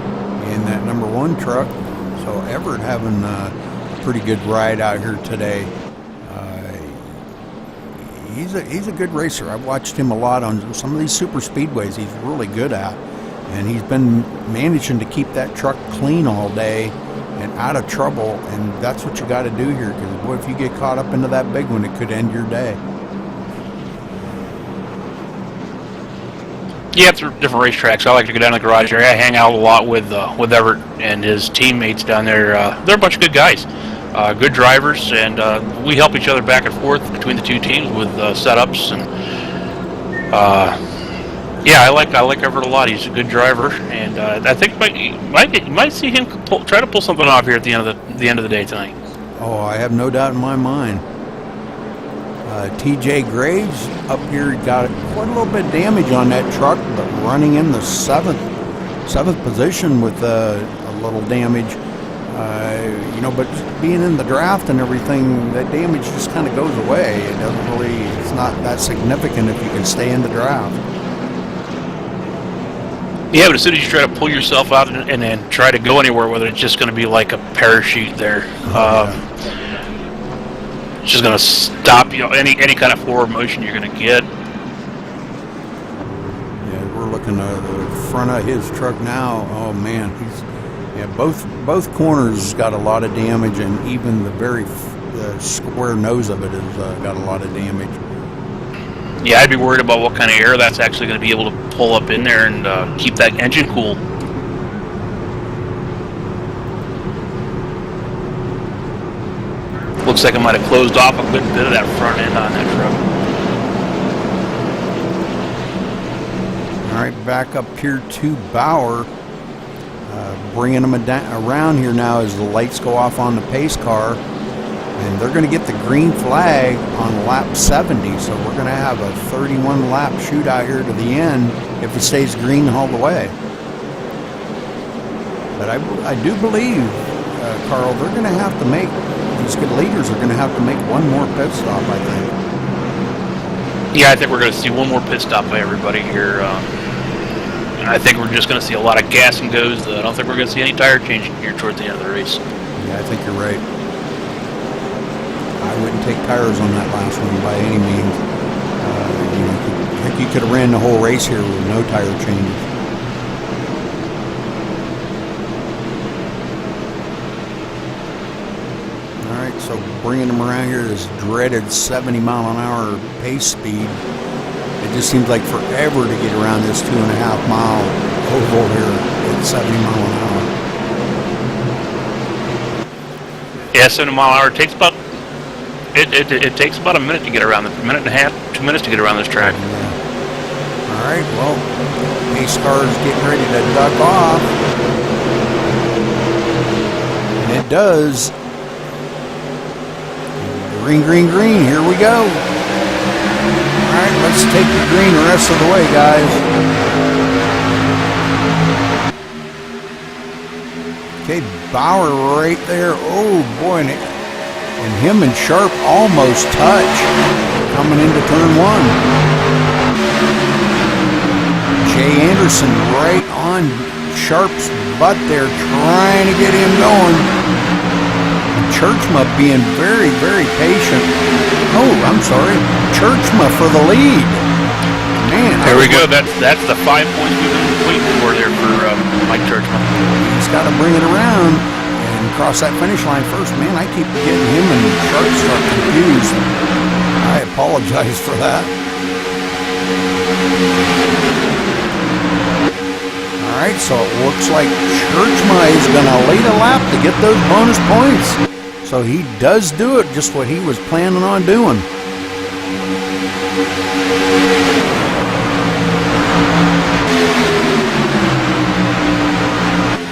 in that number 1 truck. So Everett having a pretty good ride out here today. He's a good racer. I've watched him a lot on some of these super speedways he's really good at. And he's been managing to keep that truck clean all day and out of trouble. And that's what you got to do here, because boy, if you get caught up into that big one, it could end your day. Yeah, through different racetracks. I like to go down to the garage area. I hang out a lot with Everett and his teammates down there. They're a bunch of good guys, good drivers, and we help each other back and forth between the two teams with setups. And yeah, I like Everett a lot. He's a good driver, and I think you might see him try to pull something off here at the end of the day tonight. Oh, I have no doubt in my mind. TJ Graves up here got quite a little bit of damage on that truck, but running in the seventh position with a little damage. You know, but being in the draft and everything, that damage just kind of goes away. It doesn't really, it's not that significant if you can stay in the draft. Yeah, but as soon as you try to pull yourself out and then try to go anywhere, whether it's just going to be like a parachute there, it's just going to stop, you know, any kind of forward motion you're going to get. Yeah, we're looking at the front of his truck now. Oh man, both corners got a lot of damage, and even the square nose of it has got a lot of damage. Yeah, I'd be worried about what kind of air that's actually going to be able to pull up in there and keep that engine cool. Looks like I might have closed off a good bit of that front end on that truck. All right, back up here to Bauer. Bringing them around here now as the lights go off on the pace car. And they're going to get the green flag on lap 70. So we're going to have a 31 lap shootout here to the end if it stays green all the way. But I do believe, Carl, they're going to have to make, these good leaders are going to have to make one more pit stop, I think. Yeah, I think we're going to see one more pit stop by everybody here. I think we're just going to see a lot of gas and goes. I don't think we're going to see any tire changing here towards the end of the race. Yeah, I think you're right. I wouldn't take tires on that last one by any means. I think you could have ran the whole race here with no tire changes. All right, so bringing them around here, this dreaded 70 mile an hour pace speed. It just seems like forever to get around this 2.5 mile oval here at 70 mile an hour. Yeah, 70 mile an hour takes about it takes about a minute to get around, a minute and a half, 2 minutes to get around this track. Yeah. All right, well, pace car is getting ready to duck off, and it does. Green, green, green. Here we go. All right, let's take the green the rest of the way, guys. Okay, Bauer right there. Oh, boy. And him and Sharp almost touch coming into turn one. Jay Anderson right on Sharp's butt there, trying to get him going. Churchma being very, very patient. Oh, I'm sorry. Churchma for the lead. Man. There we go. That's the 5 points we've been waiting for there for Mike Churchma. He's got to bring it around and cross that finish line first. Man, I keep getting him and Sharp start confused. I apologize for that. All right, so it looks like Churchma is going to lead a lap to get those bonus points. So he does do it, just what he was planning on doing.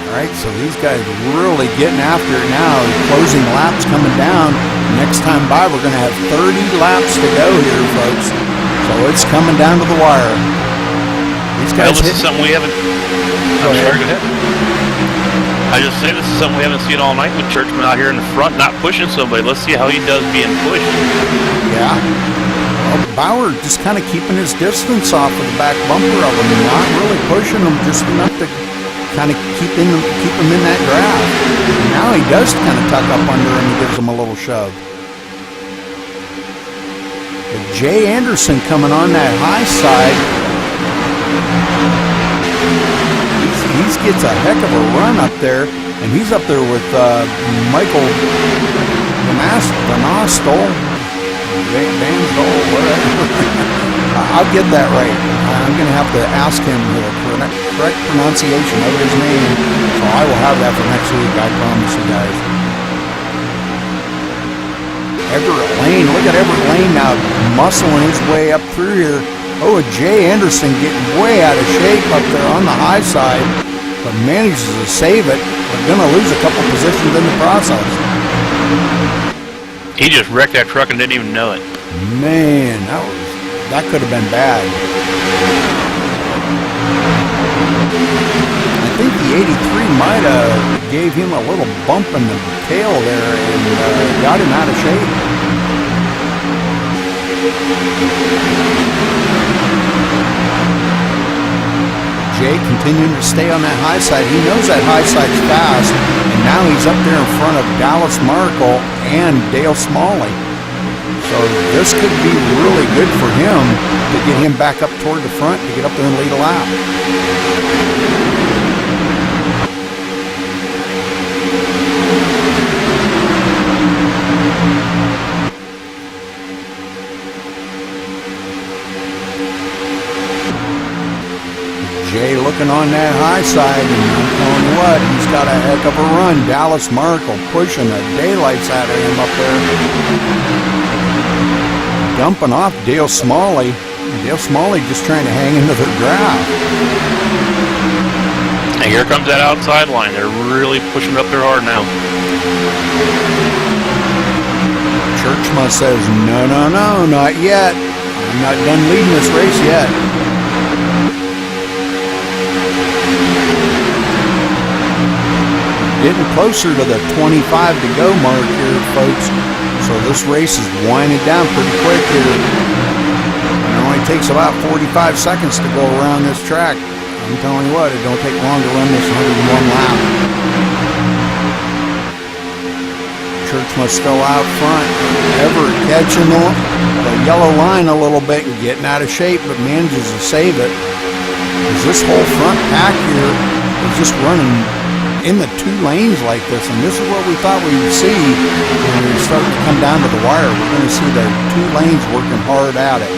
All right, so these guys really getting after it now. Closing laps coming down. Next time by, we're going to have 30 laps to go here, folks. So it's coming down to the wire. These guys this is something we haven't. Go ahead. I just say this is something we haven't seen all night with Churchman out here in the front, not pushing somebody. Let's see how he does being pushed. Yeah. Well, Bauer just kind of keeping his distance off of the back bumper of him, not really pushing him, just enough to kind of keep him in that draft. And now he does kind of tuck up under him and gives him a little shove. But Jay Anderson coming on that high side. He gets a heck of a run up there, and he's up there with Michael Van Ostol, whatever. I'll get that right. I'm going to have to ask him the correct pronunciation of his name, so I will have that for next week, I promise you guys. Everett Lane, look at Everett Lane now muscling his way up through here. Oh, Jay Anderson getting way out of shape up there on the high side, but manages to save it, but going to lose a couple positions in the process. He just wrecked that truck and didn't even know it. Man, that could have been bad. I think the 83 might have gave him a little bump in the tail there and got him out of shape. Jay continuing to stay on that high side. He knows that high side's fast, and now he's up there in front of Dallas Markle and Dale Smalley. So this could be really good for him to get him back up toward the front to get up there and lead a lap. Jay looking on that high side, and I'm telling you what, he's got a heck of a run. Dallas Markle pushing the daylights out of him up there. Dumping off Dale Smalley. Dale Smalley just trying to hang into the draft. And here comes that outside line. They're really pushing up there hard now. Churchma says, no, not yet. I'm not done leading this race yet. Getting closer to the 25 to go mark here, folks. So this race is winding down pretty quick here. It only takes about 45 seconds to go around this track. I'm telling you what, it don't take long to run this 101 lap. Churchman's still out front. Everett catching the yellow line a little bit and getting out of shape, but manages to save it. As this whole front pack here is just running in the 2 lanes like this, and this is what we thought we would see when we start to come down to the wire. We're going to see the 2 lanes working hard at it.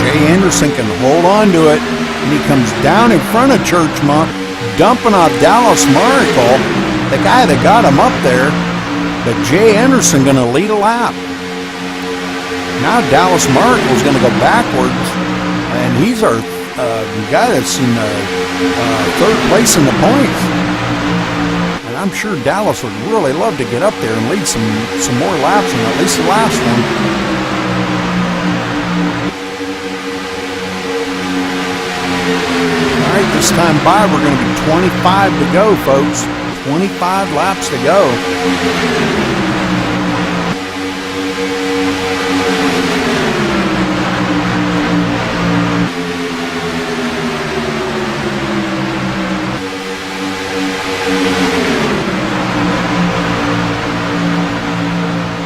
Jay Anderson can hold on to it, and he comes down in front of Churchma, dumping off Dallas Maracle, the guy that got him up there. But Jay Anderson going to lead a lap. Now Dallas Maracle is going to go backwards, and he's our guy that's in 3rd place in the points. And I'm sure Dallas would really love to get up there and lead some more laps, and at least the last one. All right, this time by, we're going to be 25 to go, folks. 25 laps to go.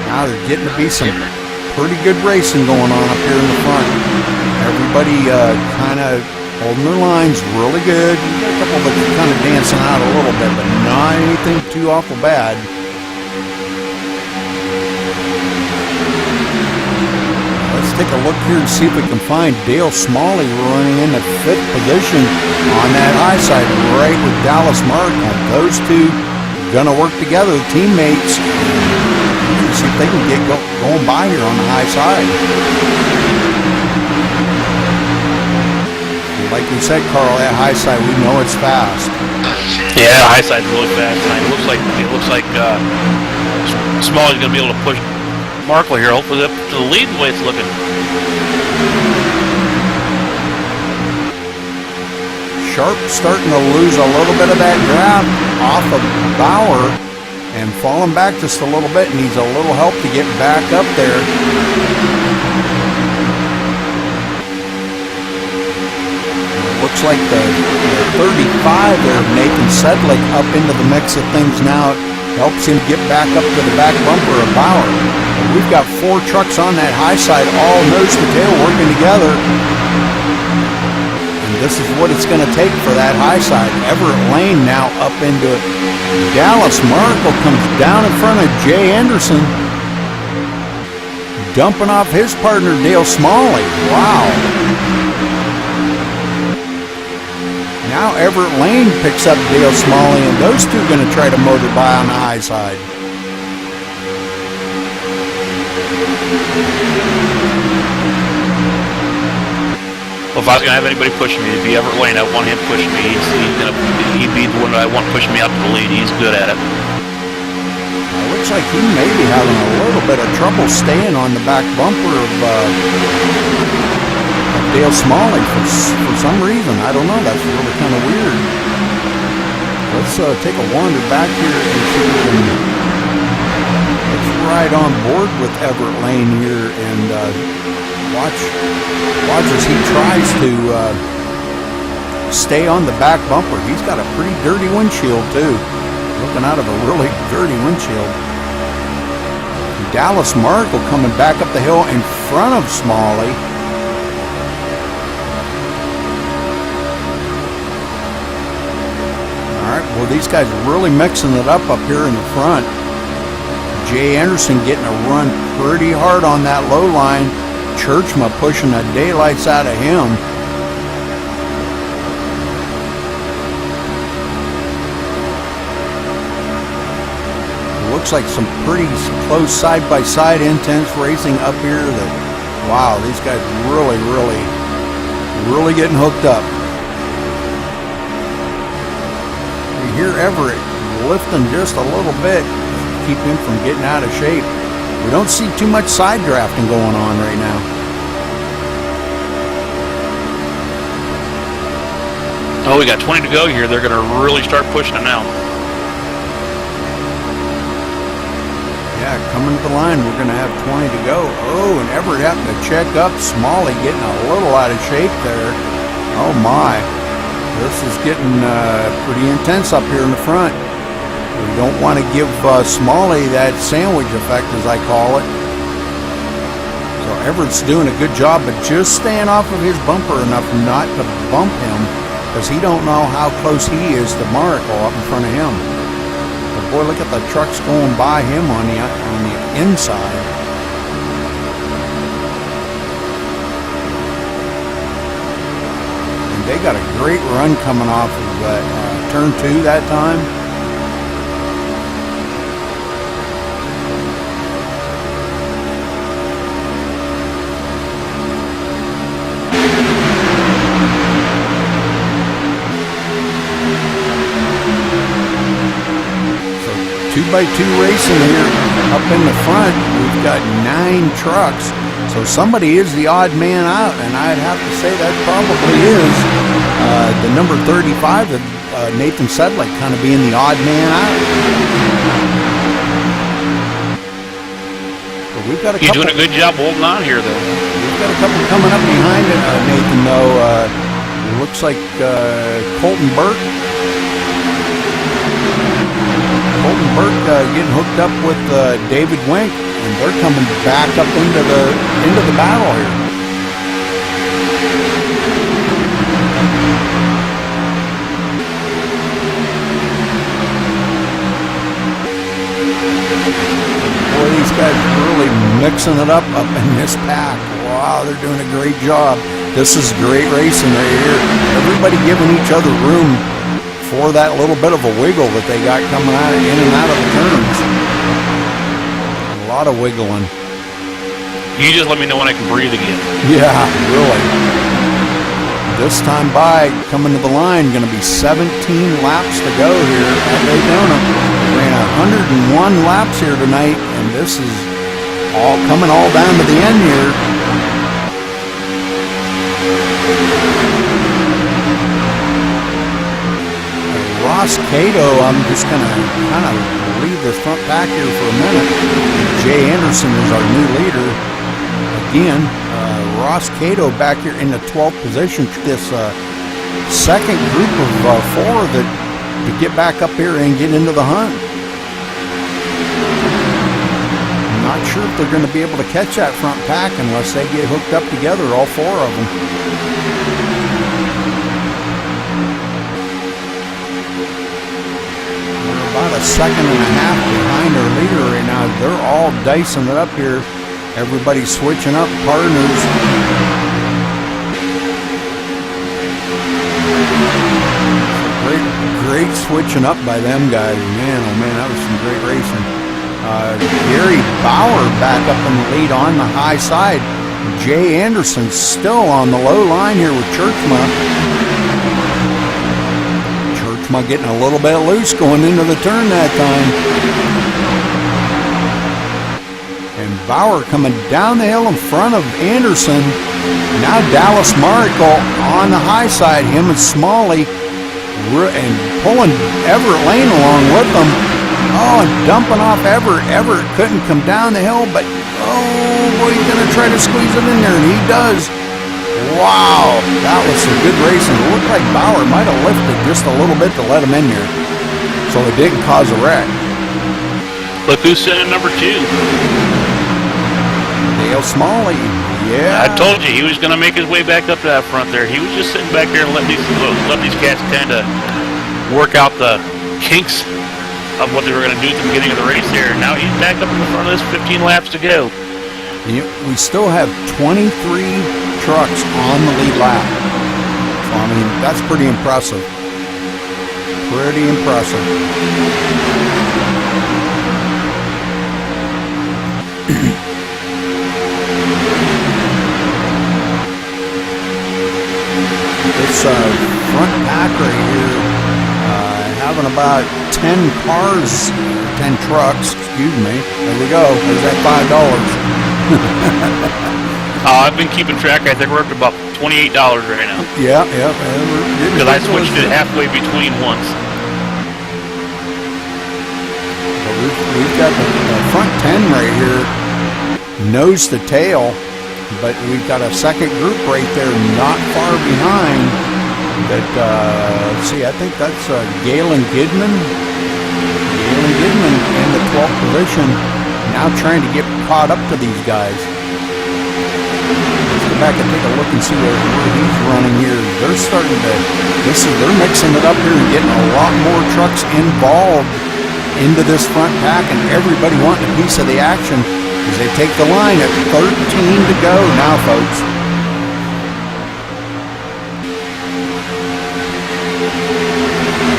Now there's getting to be some pretty good racing going on up here in the front. Everybody kind of holding their lines really good. We got a couple that are kind of dancing out a little bit, but not anything too awful bad. Let's take a look here and see if we can find Dale Smalley running in the 5th position on that high side, right with Dallas Maracle. Those two gonna work together, teammates. See if they can get going by here on the high side. Like we said, Carl, that high side, we know it's fast. Yeah, high side's really fast tonight. It looks like Smalley's going to be able to push Markle here, hopefully up to the lead the way it's looking. Sharp starting to lose a little bit of that grab off of Bauer and falling back just a little bit. Needs a little help to get back up there. Looks like the 35 there, Nathan Sedlick, up into the mix of things now. Helps him get back up to the back bumper of Bauer. And we've got 4 trucks on that high side, all nose to tail working together. And this is what it's going to take for that high side. Everett Lane now up into it. Dallas Maracle comes down in front of Jay Anderson, dumping off his partner Dale Smalley. Wow. Now Everett Lane picks up Dale Smalley, and those two are going to try to motor by on the high side. Well, if I was going to have anybody pushing me, it'd be Everett Lane. I want him pushing me. He'd be the one that I want pushing me out to the lead. He's good at it. It looks like he may be having a little bit of trouble staying on the back bumper of Dale Smalley for some reason. I don't know. That's really kind of weird. Let's take a wander back here and see if we can. Let's ride on board with Everett Lane here and watch as he tries to stay on the back bumper. He's got a pretty dirty windshield too. Looking out of a really dirty windshield. Dallas Maracle coming back up the hill in front of Smalley. Well, these guys are really mixing it up here in the front. Jay Anderson getting a run pretty hard on that low line. Churchma pushing the daylights out of him. It looks like some pretty close side-by-side intense racing up here. Wow, these guys really getting hooked up. Here Everett lifting just a little bit, keep him from getting out of shape. We don't see too much side drafting going on right now. Oh, we got 20 to go here. They're going to really start pushing it now. Yeah, coming to the line. We're going to have 20 to go. Oh, and Everett having to check up. Smalley getting a little out of shape there. Oh, my. This is getting pretty intense up here in the front. We don't want to give Smalley that sandwich effect, as I call it. So Everett's doing a good job, but just staying off of his bumper enough not to bump him, because he don't know how close he is to Marco up in front of him. But boy, look at the trucks going by him on the inside. And they got a great run coming off of that turn 2 that time. So 2x2 racing here up in the front. We've got 9 trucks. So somebody is the odd man out, and I'd have to say that probably is the number 35, Nathan Sedlick, kind of being the odd man out. But we've got a He's couple. doing a good job holding on here, though. We've got a couple coming up behind Nathan, though. It looks like Colton Burke. Colton Burke getting hooked up with David Wink, and they're coming back up into the battle here. Boy, these guys are really mixing it up in this pack. Wow, they're doing a great job. This is great racing right here. Everybody giving each other room for that little bit of a wiggle that they got coming out in and out of the turns. A lot of wiggling. You just let me know when I can breathe again. Yeah, really. This time by, coming to the line, going to be 17 laps to go here at Daytona. Ran 101 laps here tonight, and this is all coming all down to the end here. Ross Cato, I'm just going to kind of leave the front back here for a minute. Jay Anderson is our new leader. Again, Ross Cato back here in the 12th position. This second group of 4 that to get back up here and get into the hunt. I'm not sure if they're going to be able to catch that front pack unless they get hooked up together, all 4 of them. About a second and a half behind our leader right now. They're all dicing it up here. Everybody's switching up partners. Great switching up by them guys. Man, oh man, that was some great racing. Gary Bauer back up in the lead on the high side. Jay Anderson still on the low line here with Churchma. Getting a little bit loose going into the turn that time. And Bauer coming down the hill in front of Anderson. Now Dallas Marco on the high side, him and Smalley, and pulling Everett Lane along with them. Oh, and dumping off Everett. Everett couldn't come down the hill, but oh boy, he's going to try to squeeze it in there, and he does. Wow, that was some good racing. It looked like Bauer might have lifted just a little bit to let him in here, so it didn't cause a wreck. Look who's sitting at number 2. Dale Smalley, yeah. I told you he was going to make his way back up to that front there. He was just sitting back there and let these cats kind of work out the kinks of what they were going to do at the beginning of the race there. Now he's back up in the front of this, 15 laps to go. We still have 23 trucks on the lead lap. So, I mean, that's pretty impressive. Pretty impressive. This front pack right here, having about 10 cars, 10 trucks, excuse me. There we go. There's that $5. I've been keeping track. I think we're up to about $28 right now. Yeah. Because I switched it halfway between once. We've got the front 10 right here, nose to tail, but we've got a second group right there not far behind that, let's see, I think that's Galen Gidman. Galen Gidman in the 12th position, now trying to get caught up to these guys. Let's go back and take a look and see where he's running here. They're starting to, they're mixing it up here and getting a lot more trucks involved into this front pack, and everybody wanting a piece of the action as they take the line at 13 to go now, folks.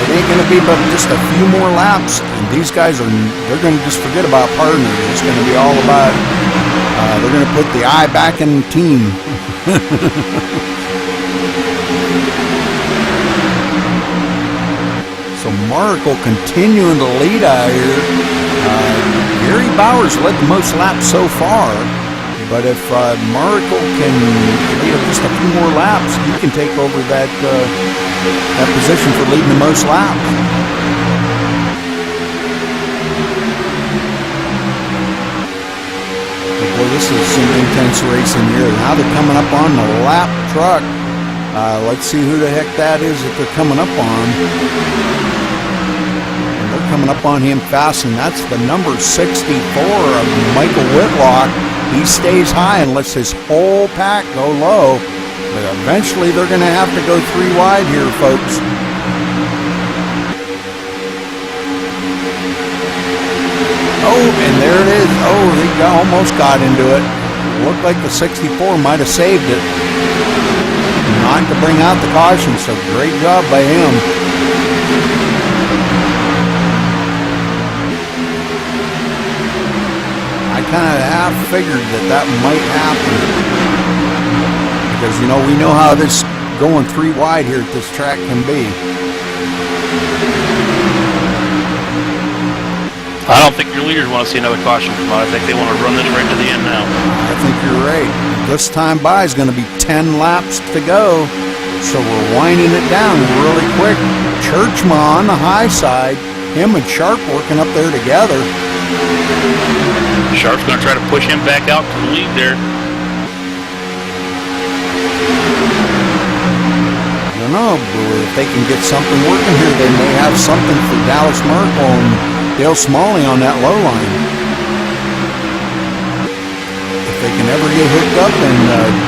It ain't going to be but just a few more laps, and these guys they're going to just forget about partners. It's going to be all about, they're going to put the eye back in the team. So Markle continuing to lead out here. Gary Bowers led the most laps so far, but if Markle can lead just a few more laps, he can take over that position for leading the most laps. But boy, this is some intense racing here. Now they're coming up on the lap truck. Let's see who the heck that is that they're coming up on. Coming up on him fast, and that's the number 64 of Michael Whitlock. He stays high and lets his whole pack go low, but eventually they're going to have to go 3 wide here, folks. Oh, and there it is. Oh, they almost got into it. Looked like the 64 might have saved it. Not to bring out the caution, so great job by him. Kind of half figured that might happen because, you know, we know how this going 3 wide here at this track can be. I don't think your leaders want to see another caution come out. I think they want to run this right to the end now. I think you're right. This time by is going to be 10 laps to go, so we're winding it down really quick. Churchma on the high side, him and Sharp working up there together. Sharp's going to try to push him back out to the lead there. I don't know, but if they can get something working here, they may have something for Dallas Merkel and Dale Smalley on that low line. If they can ever get hooked up and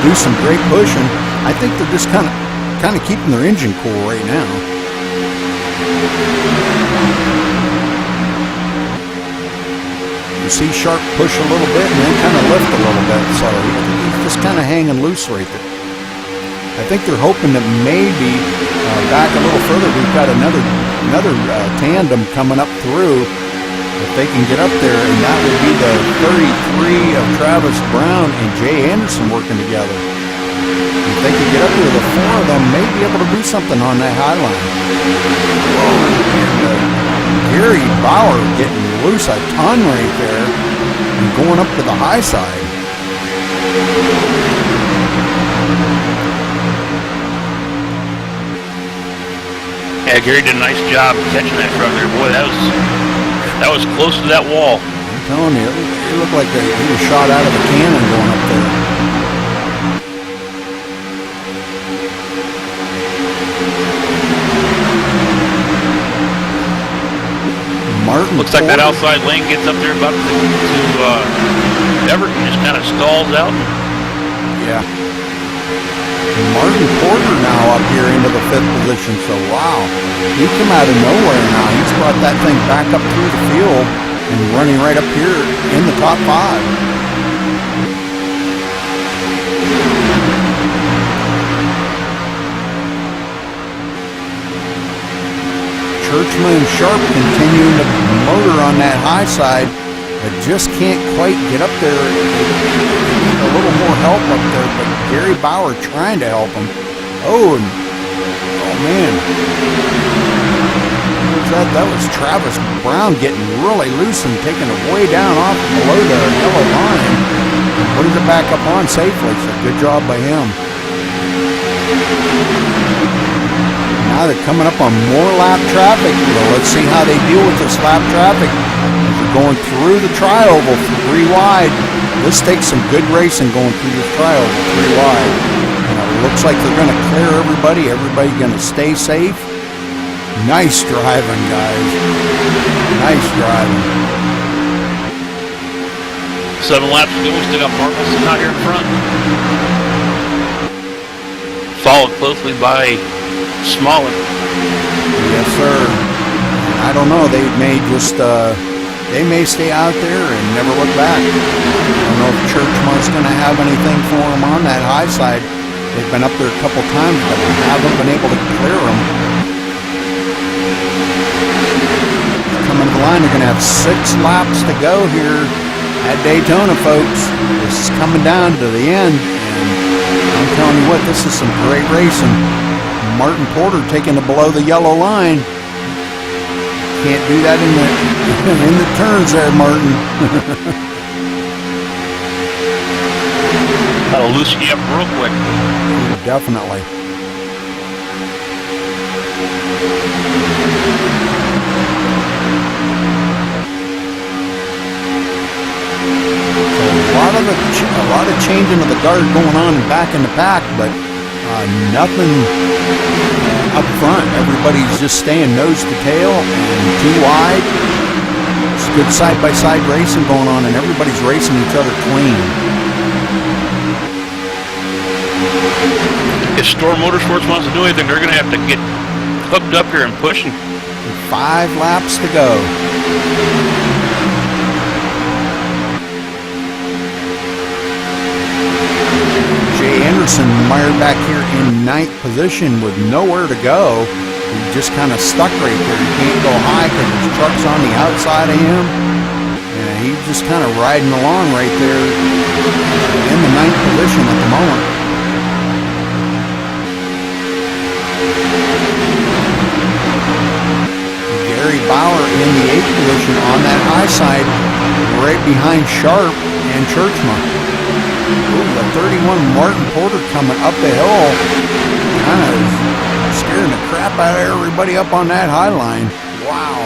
do some great pushing, I think they're just kind of keeping their engine cool right now. You see Sharp push a little bit and then kind of lift a little bit, so he's just kind of hanging loose right there. I think they're hoping that maybe back a little further we've got another tandem coming up through. If they can get up there, and that would be the 33 of Travis Brown and Jay Anderson working together. If they can get up there, the 4 of them may be able to do something on that high line. Whoa, and Gary Bauer getting loose a ton right there and going up to the high side. Yeah, Gary did a nice job catching that truck there. Boy, that was close to that wall. I'm telling you, it looked like he was shot out of a cannon going up there. Martin looks like that outside lane gets up there about to Everton, just kind of stalls out. Yeah. Martin Porter now up here into the 5th position, so wow, he come out of nowhere now. He's brought that thing back up through the field and running right up here in the top 5. Churchman and Sharp continuing to motor on that high side, but just can't quite get up there. They need a little more help up there, but Gary Bauer trying to help him. Oh man. What was that? That was Travis Brown getting really loose and taking it way down off below the yellow line. Putting it back up on safely, so good job by him. Now they're coming up on more lap traffic. Well, let's see how they deal with this lap traffic. They're going through the tri-oval 3 wide. This takes some good racing going through this tri-oval 3 wide. And it looks like they're going to clear everybody. Everybody's going to stay safe. Nice driving, guys. Nice driving. 7 laps to go. We still got Marvelson out here in front. Followed closely by Smollett. Yes, sir. I don't know. They may just, they may stay out there and never look back. I don't know if Churchman's going to have anything for them on that high side. They've been up there a couple times, but haven't been able to clear them. Coming to the line, they're going to have 6 laps to go here at Daytona, folks. This is coming down to the end, and I'm telling you what, this is some great racing. Martin Porter taking it below the yellow line. Can't do that in the turns there, Martin. That'll loosen you up real quick. Definitely. So a lot of changing of the guard going on back in the pack, but nothing up front. Everybody's just staying nose to tail and 2 wide. It's good side-by-side racing going on, and everybody's racing each other clean. If Storm Motorsports wants to do anything, they're going to have to get hooked up here and pushing. 5 laps to go. Jay Anderson mired back here in 9th position with nowhere to go. He just kind of stuck right there. He can't go high because his truck's on the outside of him. And he's just kind of riding along right there in the 9th position at the moment. Gary Bauer in the 8th position on that high side, right behind Sharp and Churchman. Ooh, the 31 Martin Porter coming up the hill, kind of scaring the crap out of everybody up on that high line. Wow.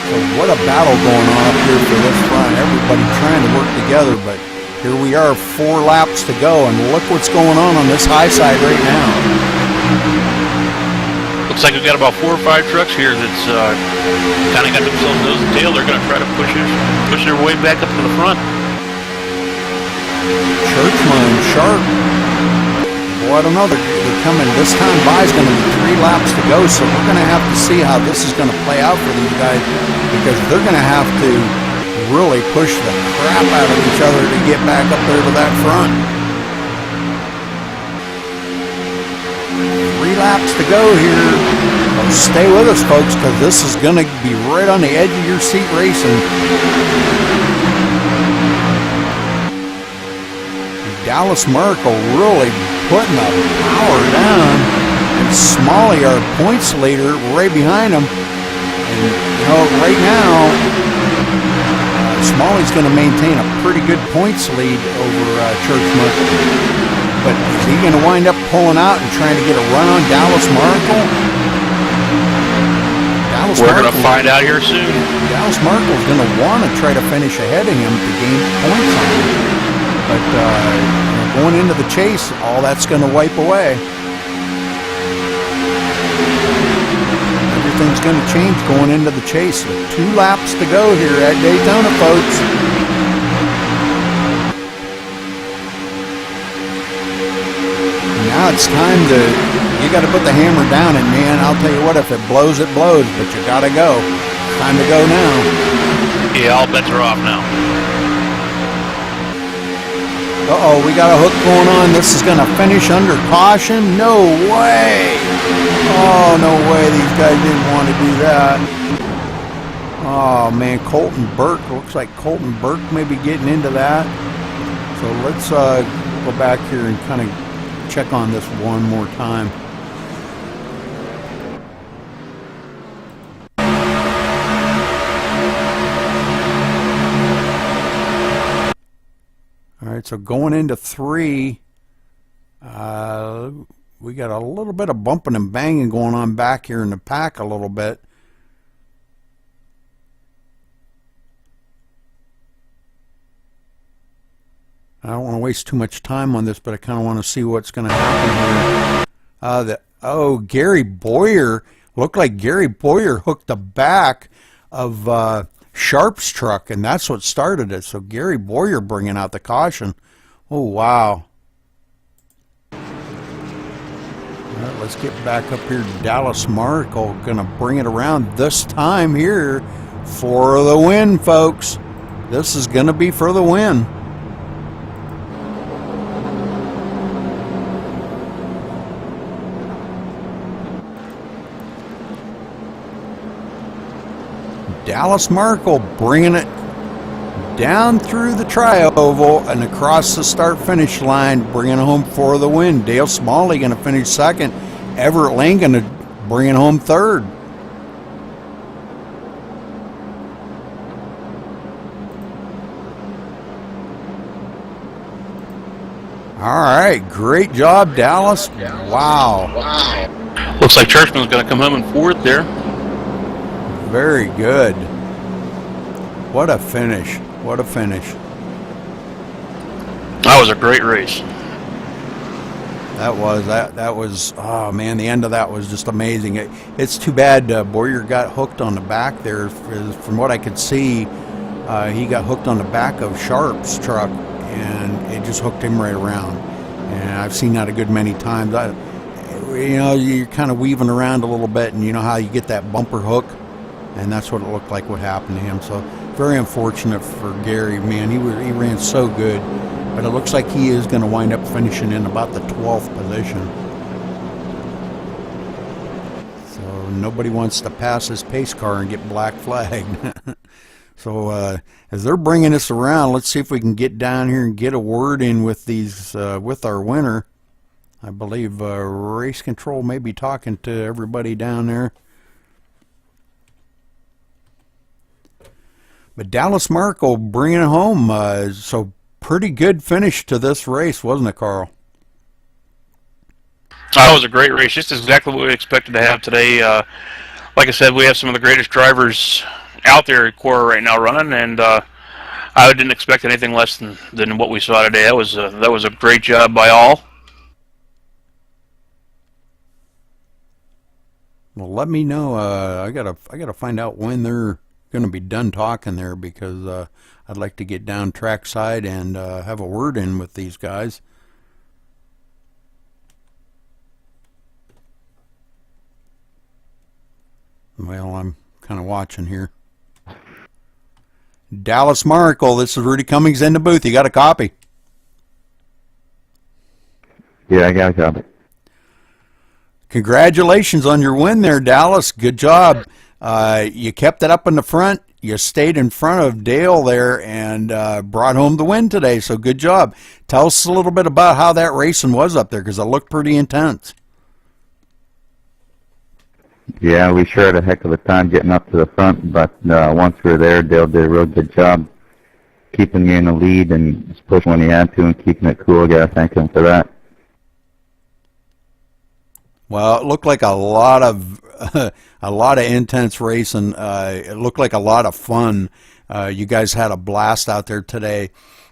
So what a battle going on up here for this front. Everybody trying to work together, but here we are, 4 laps to go, and look what's going on this high side right now. Looks like we've got about 4 or 5 trucks here that's kind of got themselves nose and tail. They're going to try to push their way back up to the front. Churchman and Sharp. Well, I don't know. They're coming. This time by is going to be 3 laps to go, so we're going to have to see how this is going to play out for these guys, because they're going to have to really push the crap out of each other to get back up there to that front. 3 laps to go here. Well, stay with us, folks, because this is going to be right on the edge of your seat racing. Dallas Merkel really putting the power down, and Smalley, our points leader, right behind him. And you know, right now, Smalley's going to maintain a pretty good points lead over Churchman. But is he going to wind up pulling out and trying to get a run on Dallas Markle? We're going to find out here soon. Dallas Markle is going to want to try to finish ahead of him to gain points on him. But going into the chase, all that's going to wipe away. Everything's going to change going into the chase. With 2 laps to go here at Daytona, folks. Now it's time you got to put the hammer down, and man, I'll tell you what, if it blows, it blows, but you got to go. Time to go now. Yeah, all bets are off now. Uh-oh, we got a hook going on. This is going to finish under caution. No way. Oh, no way. These guys didn't want to do that. Oh, man, Colton Burke. Looks like Colton Burke may be getting into that. So let's go back here and kind of check on this one more time. All right, so going into 3, we got a little bit of bumping and banging going on back here in the pack a little bit. I don't want to waste too much time on this, but I kind of want to see what's going to happen here. Gary Boyer, looked like Gary Boyer hooked the back of Sharp's truck, and that's what started it. So Gary Boyer bringing out the caution. Oh, wow. All right, let's get back up here to Dallas Markle. Going to bring it around this time here for the win, folks. This is going to be for the win. Dallas Markle bringing it down through the tri-oval and across the start-finish line, bringing it home for the win. Dale Smalley going to finish second. Everett Lane going to bring it home third. All right, great job, Dallas. Wow. Looks like Churchman's going to come home in fourth there. Very good. What a finish. What a finish. That was a great race. That was, oh man, the end of that was just amazing. It's too bad Boyer got hooked on the back there. From what I could see, he got hooked on the back of Sharp's truck, and it just hooked him right around. And I've seen that a good many times. You're kind of weaving around a little bit, and you know how you get that bumper hook? And that's what it looked like what happened to him. So very unfortunate for Gary, man. He ran so good, but it looks like he is going to wind up finishing in about the 12th position. So nobody wants to pass his pace car and get black flagged. So as they're bringing us around, let's see if we can get down here and get a word in with these with our winner. I believe race control may be talking to everybody down there. But Dallas Markle bringing it home. So pretty good finish to this race, wasn't it, Carl? That was a great race. Just exactly what we expected to have today. Like I said, we have some of the greatest drivers out there at Cora right now running, and I didn't expect anything less than what we saw today. That was a great job by all. Well, let me know. I gotta find out when they're going to be done talking there, because I'd like to get down trackside and have a word in with these guys. Well, I'm kind of watching here. Dallas Markle, this is Rudy Cummings in the booth. You got a copy? Yeah, I got a copy. Congratulations on your win there, Dallas. Good job. You kept it up in the front. You stayed in front of Dale there and brought home the win today, so good job. Tell us a little bit about how that racing was up there, because it looked pretty intense. Yeah, we sure had a heck of a time getting up to the front, but once we were there, Dale did a real good job keeping me in the lead and just pushing when he had to and keeping it cool. I got to thank him for that. Well, it looked like a lot of intense racing. It looked like a lot of fun. You guys had a blast out there today.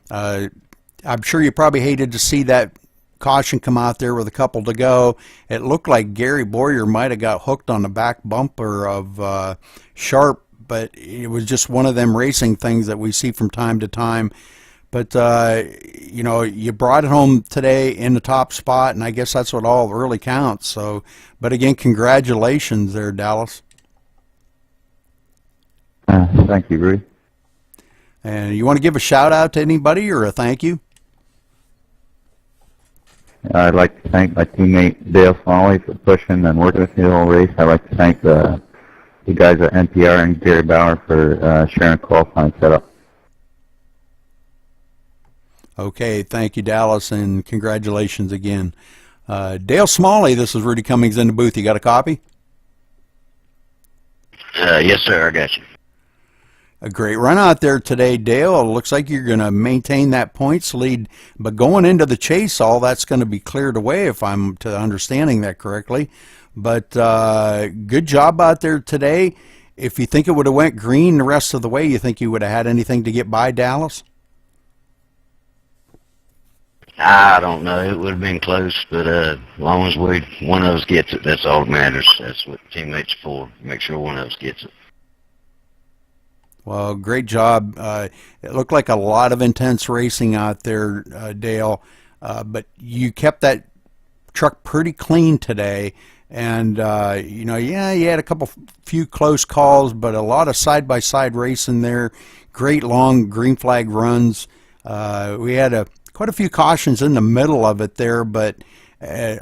I'm sure you probably hated to see that caution come out there with a couple to go. It looked like Gary Boyer might have got hooked on the back bumper of Sharp, but it was just one of them racing things that we see from time to time. But, you brought it home today in the top spot, and I guess that's what all really counts. So, but again, congratulations there, Dallas. Thank you, Rudy. And you want to give a shout-out to anybody or a thank you? I'd like to thank my teammate Dale Smalley for pushing and working with me the whole race. I'd like to thank the guys at NPR and Gary Bauer for sharing qualifying setup. Okay, thank you, Dallas, and congratulations again. Dale Smalley, this is Rudy Cummings in the booth. You got a copy? Yes, sir, I got you. A great run out there today, Dale. It looks like you're going to maintain that points lead, but going into the chase, all that's going to be cleared away if I'm understanding that correctly. But good job out there today. If you think it would have went green the rest of the way, you think you would have had anything to get by Dallas? I don't know. It would have been close, but as long as one of us gets it, that's all that matters. That's what teammates are for. Make sure one of us gets it. Well, great job. It looked like a lot of intense racing out there, Dale, but you kept that truck pretty clean today. And, you know, yeah, you had a few close calls, but a lot of side-by-side racing there. Great long green flag runs. We had quite a few cautions in the middle of it there, but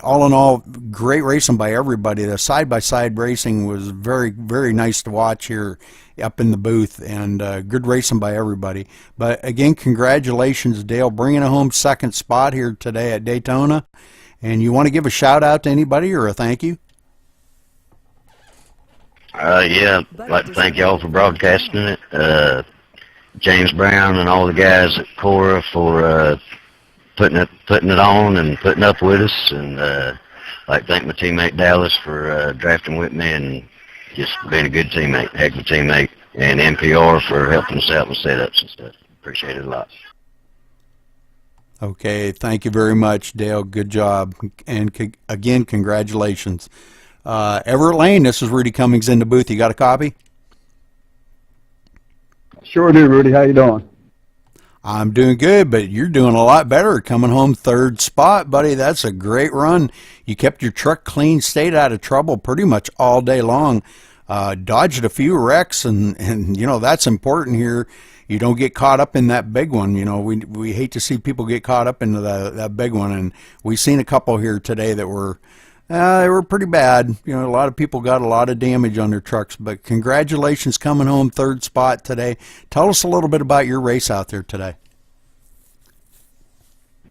all in all, great racing by everybody. The side-by-side racing was very, very nice to watch here up in the booth, and good racing by everybody. But again, congratulations, Dale, bringing a home second spot here today at Daytona. And you want to give a shout out to anybody or a thank you? Yeah, I'd like to thank y'all for broadcasting it. James Brown and all the guys at Cora for putting it on and putting up with us, and I'd like to thank my teammate Dallas for drafting with me and just being a good teammate, heck of a teammate, and NPR for helping us out with setups and stuff. Appreciate it a lot. Okay, thank you very much, Dale. Good job. And again, congratulations. Everett Lane, this is Rudy Cummings in the booth. You got a copy? Sure do, Rudy. How you doing? I'm doing good, but you're doing a lot better. Coming home third spot, buddy. That's a great run. You kept your truck clean, stayed out of trouble pretty much all day long. Dodged a few wrecks, and you know, that's important here. You don't get caught up in that big one. You know, we hate to see people get caught up into that big one, and we've seen a couple here today that were they were pretty bad. You know, a lot of people got a lot of damage on their trucks, but congratulations coming home third spot today. Tell us a little bit about your race out there today.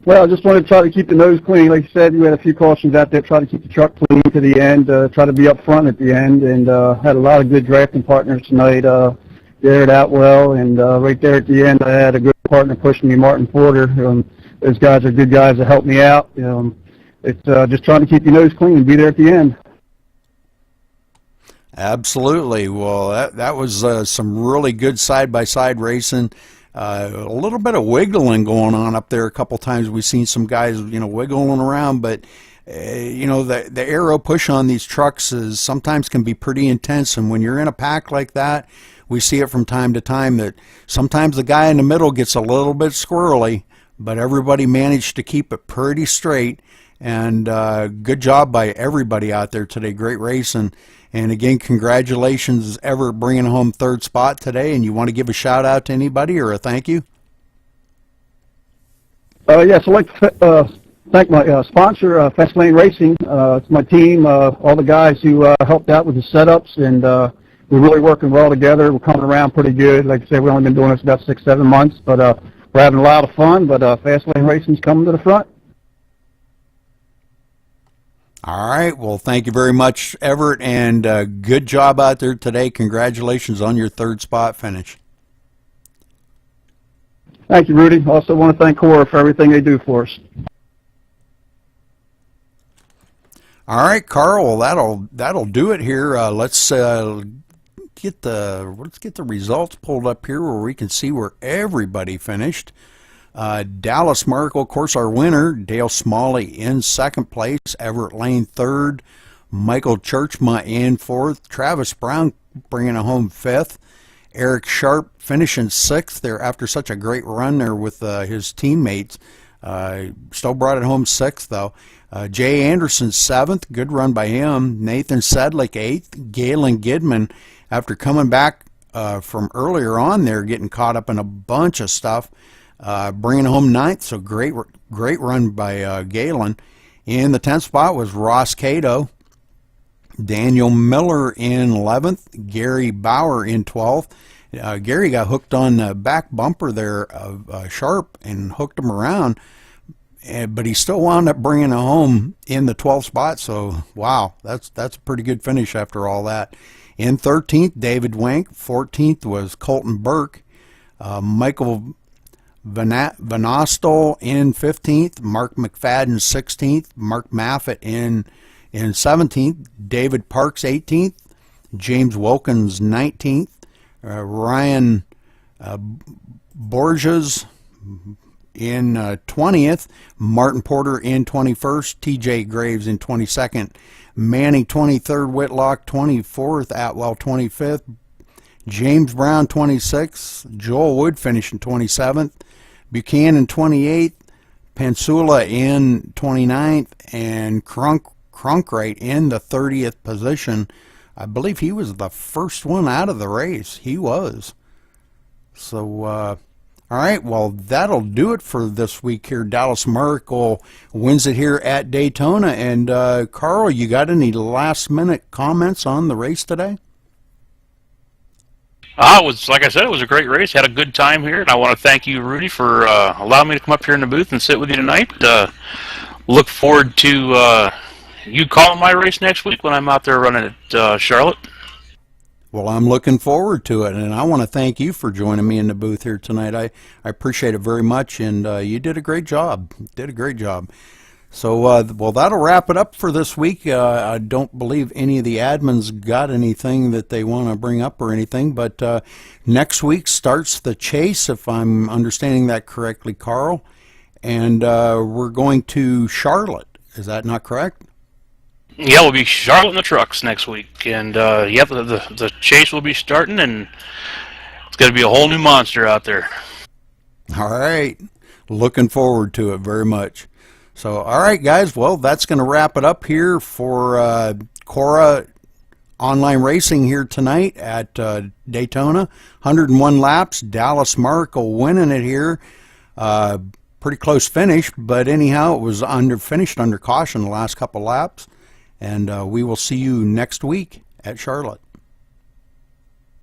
Well, I just wanted to try to keep the nose clean. Like you said, you had a few cautions out there. Try to keep the truck clean to the end. Try to be up front at the end, and had a lot of good drafting partners tonight. Aired out well, and right there at the end, I had a good partner pushing me, Martin Porter. Those guys are good guys that helped me out. It's just trying to keep your nose clean and be there at the end. Absolutely. Well, that was some really good side-by-side racing. A little bit of wiggling going on up there. A couple times we've seen some guys, you know, wiggling around, but you know, the aero push on these trucks sometimes can be pretty intense, and when you're in a pack like that, we see it from time to time that sometimes the guy in the middle gets a little bit squirrely, but everybody managed to keep it pretty straight. And good job by everybody out there today. Great racing. And again, congratulations, Everett, bringing home third spot today. And you want to give a shout out to anybody or a thank you? Yes, I'd like to thank my sponsor, Fast Lane Racing. It's my team, all the guys who helped out with the setups, and we're really working well together. We're coming around pretty good. Like I said, we've only been doing this about 6-7 months, but we're having a lot of fun. But Fast Lane Racing's coming to the front. All right. Well, thank you very much, Everett, and good job out there today. Congratulations on your third spot finish. Thank you, Rudy. Also want to thank Cora for everything they do for us. All right, Carl. Well, that'll do it here. Let's get the results pulled up here where we can see where everybody finished. Dallas Merkel, of course, our winner. Dale Smalley in second place. Everett Lane third. Michael Churchma in fourth. Travis Brown bringing it home fifth. Eric Sharp finishing sixth there after such a great run there with his teammates. Still brought it home sixth, though. Jay Anderson seventh. Good run by him. Nathan Sedlick eighth. Galen Gidman, after coming back from earlier on there, getting caught up in a bunch of stuff, bringing home ninth. So great run by Galen. In the 10th spot was Ross Cato. Daniel Miller in 11th. Gary Bauer in 12th. Gary got hooked on the back bumper there of Sharp and hooked him around. but he still wound up bringing it home in the 12th spot. So, wow, that's a pretty good finish after all that. In 13th, David Wank. 14th was Colton Burke. Michael Vanastel in 15th. Mark McFadden 16th. Mark Maffett in 17th. David Parks 18th. James Wilkins 19th. Ryan Borges in 20th, Martin Porter in 21st, T.J. Graves in 22nd, Manny 23rd, Whitlock 24th, Atwell 25th, James Brown 26th, Joel Wood finishing 27th, Buchanan 28th, Pensula in 29th, and Cronkrite in the 30th position. I believe he was the first one out of the race. He was. So, all right, well, that'll do it for this week here. Dallas Miracle wins it here at Daytona. And, Carl, you got any last-minute comments on the race today? Like I said, it was a great race. Had a good time here, and I want to thank you, Rudy, for allowing me to come up here in the booth and sit with you tonight. Look forward to you calling my race next week when I'm out there running at Charlotte. Well, I'm looking forward to it, and I want to thank you for joining me in the booth here tonight. I appreciate it very much, and you did a great job. So, well, that'll wrap it up for this week. I don't believe any of the admins got anything that they want to bring up or anything, but next week starts the chase, if I'm understanding that correctly, Carl, and we're going to Charlotte. Is that not correct? Yeah, we'll be Charlotte in the trucks next week, and yeah, the chase will be starting, and it's going to be a whole new monster out there. All right, looking forward to it very much. So, all right, guys, well, that's going to wrap it up here for Cora Online Racing here tonight at Daytona. 101 laps, Dallas Miracle winning it here. Pretty close finish, but anyhow, it was finished under caution the last couple laps. And we will see you next week at Charlotte.